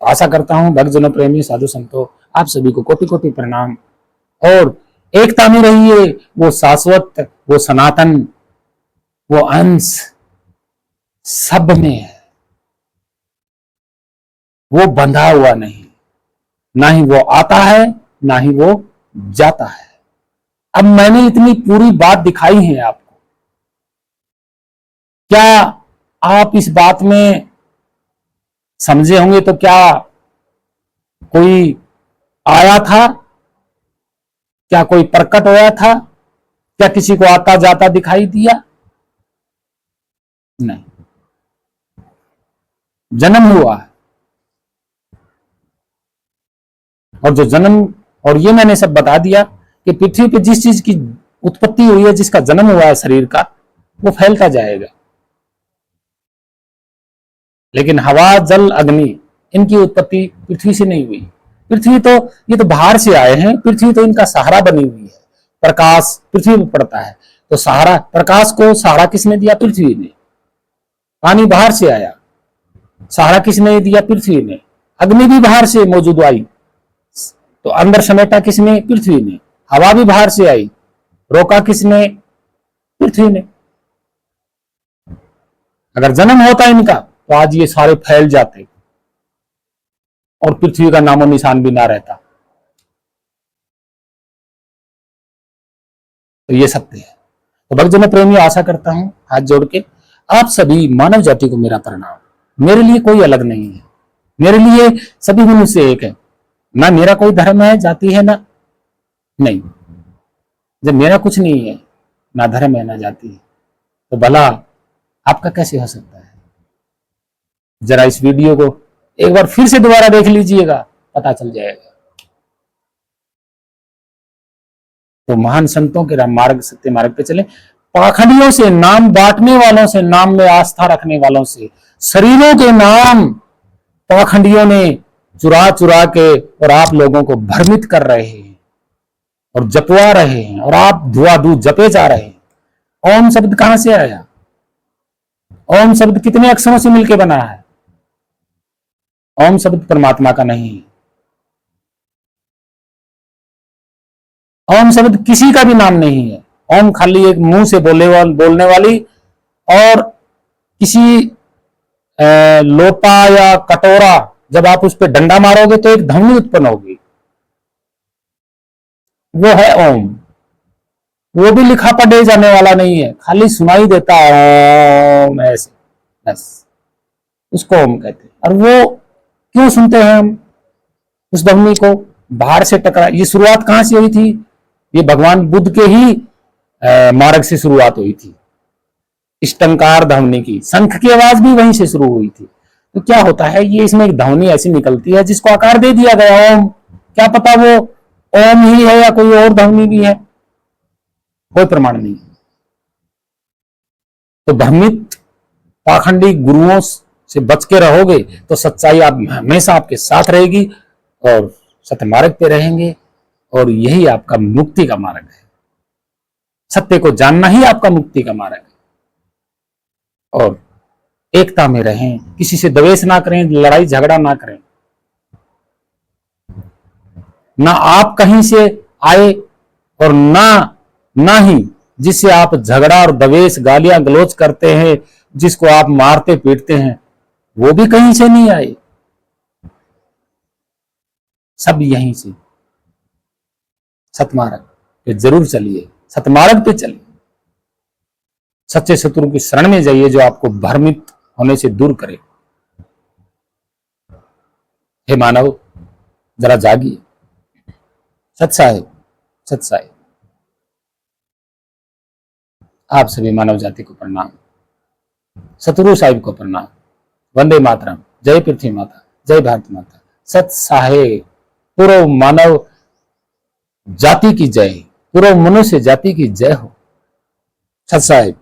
आशा करता हूं भक्तजनों प्रेमी साधु संतों, आप सभी को कोटि कोटि प्रणाम, और एकता में रहिए। वो शाश्वत, वो सनातन, वो अंश सब में है, वो बंधा हुआ नहीं, ना ही वो आता है ना ही वो जाता है। अब मैंने इतनी पूरी बात दिखाई है आपको, क्या आप इस बात में समझे होंगे? तो क्या कोई आया था? क्या कोई प्रकट हुआ था? क्या किसी को आता जाता दिखाई दिया? नहीं, जन्म हुआ है। और जो जन्म, और ये मैंने सब बता दिया कि पृथ्वी पे जिस चीज की उत्पत्ति हुई है, जिसका जन्म हुआ है शरीर का, वो फैलता जाएगा। लेकिन हवा, जल, अग्नि, इनकी उत्पत्ति पृथ्वी से नहीं हुई। पृथ्वी तो, ये तो बाहर से आए हैं, पृथ्वी तो इनका सहारा बनी हुई है। प्रकाश पृथ्वी पर पड़ता है, तो सहारा, प्रकाश को सहारा किसने दिया? पृथ्वी ने। पानी बाहर से आया, सहारा किसने दिया? पृथ्वी ने। अग्नि भी बाहर से मौजूद आई, तो अंदर समेटा किसने? पृथ्वी ने। हवा भी बाहर से आई, रोका किसने? पृथ्वी ने। अगर जन्म होता इनका तो आज ये सारे फैल जाते और पृथ्वी का नामो निशान भी ना रहता। तो ये सत्य है। तो भक्तजन प्रेमी, आशा करता हूं हाथ जोड़ के आप सभी मानव जाति को मेरा प्रणाम। मेरे लिए कोई अलग नहीं है, मेरे लिए सभी मनुष्य एक है। ना मेरा कोई धर्म है, जाति है, ना, नहीं। जब मेरा कुछ नहीं है, ना धर्म है ना जाति है, तो भला आपका कैसे हो सकता है? जरा इस वीडियो को एक बार फिर से दोबारा देख लीजिएगा, पता चल जाएगा। तो महान संतों के मार्ग, सत्य मार्ग पे चले। पाखंडियों से, नाम बांटने वालों से, नाम में आस्था रखने वालों से, शरीरों के नाम पाखंडियों ने चुरा चुरा के और आप लोगों को भ्रमित कर रहे हैं और जपवा रहे हैं, और आप धुआधू जपे जा रहे हैं। ओम शब्द कहां से आया? ओम शब्द कितने अक्षरों से मिलकर बना है? ओम शब्द परमात्मा का नहीं है। ओम शब्द किसी का भी नाम नहीं है। ओम खाली एक मुंह से बोलने वाली, और किसी लोटा या कटोरा जब आप उस पर डंडा मारोगे तो एक ध्वनि उत्पन्न होगी, वो है ओम। वो भी लिखा पढ़े जाने वाला नहीं है, खाली सुनाई देता ओम ऐसे, बस उसको ओम कहते हैं। और वो क्यों सुनते हैं हम उस ध्वनि को? बाहर से टकरा। ये शुरुआत कहां से हुई थी? ये भगवान बुद्ध के ही मार्ग से शुरुआत हुई थी। इष्टंकार ध्वनि की, शंख की आवाज भी वहीं से शुरू हुई थी। तो क्या होता है, ये इसमें एक ध्वनि ऐसी निकलती है जिसको आकार दे दिया गया ओम। क्या पता वो ओम ही है या कोई और ध्वनि भी है, कोई प्रमाण नहीं। तो भ्रमित पाखंडी गुरुओं से बच के रहोगे तो सच्चाई आप हमेशा आपके साथ रहेगी और सत्य मार्ग पे रहेंगे, और यही आपका मुक्ति का मार्ग है। सत्य को जानना ही आपका मुक्ति का मार्ग है। और एकता में रहें, किसी से द्वेष ना करें, लड़ाई झगड़ा ना करें। ना आप कहीं से आए और ना ही जिससे आप झगड़ा और द्वेष, गालियां गलौज करते हैं, जिसको आप मारते पीटते हैं, वो भी कहीं से नहीं आए। सब यहीं से। सतमार्ग पे जरूर चलिए, सतमार्ग पे चलिए। सच्चे शत्रु की शरण में जाइए जो आपको भ्रमित होने से दूर करे। हे मानव, जरा जागिए। सत साहेब, सत साहेब। आप सभी मानव जाति को प्रणाम, सतगुरु साहिब को प्रणाम। वंदे मातरम। जय पृथ्वी माता, जय भारत माता। सत साहेब। पूर्व मानव जाति की जय, पूर्व मनुष्य जाति की जय हो। सत साहेब।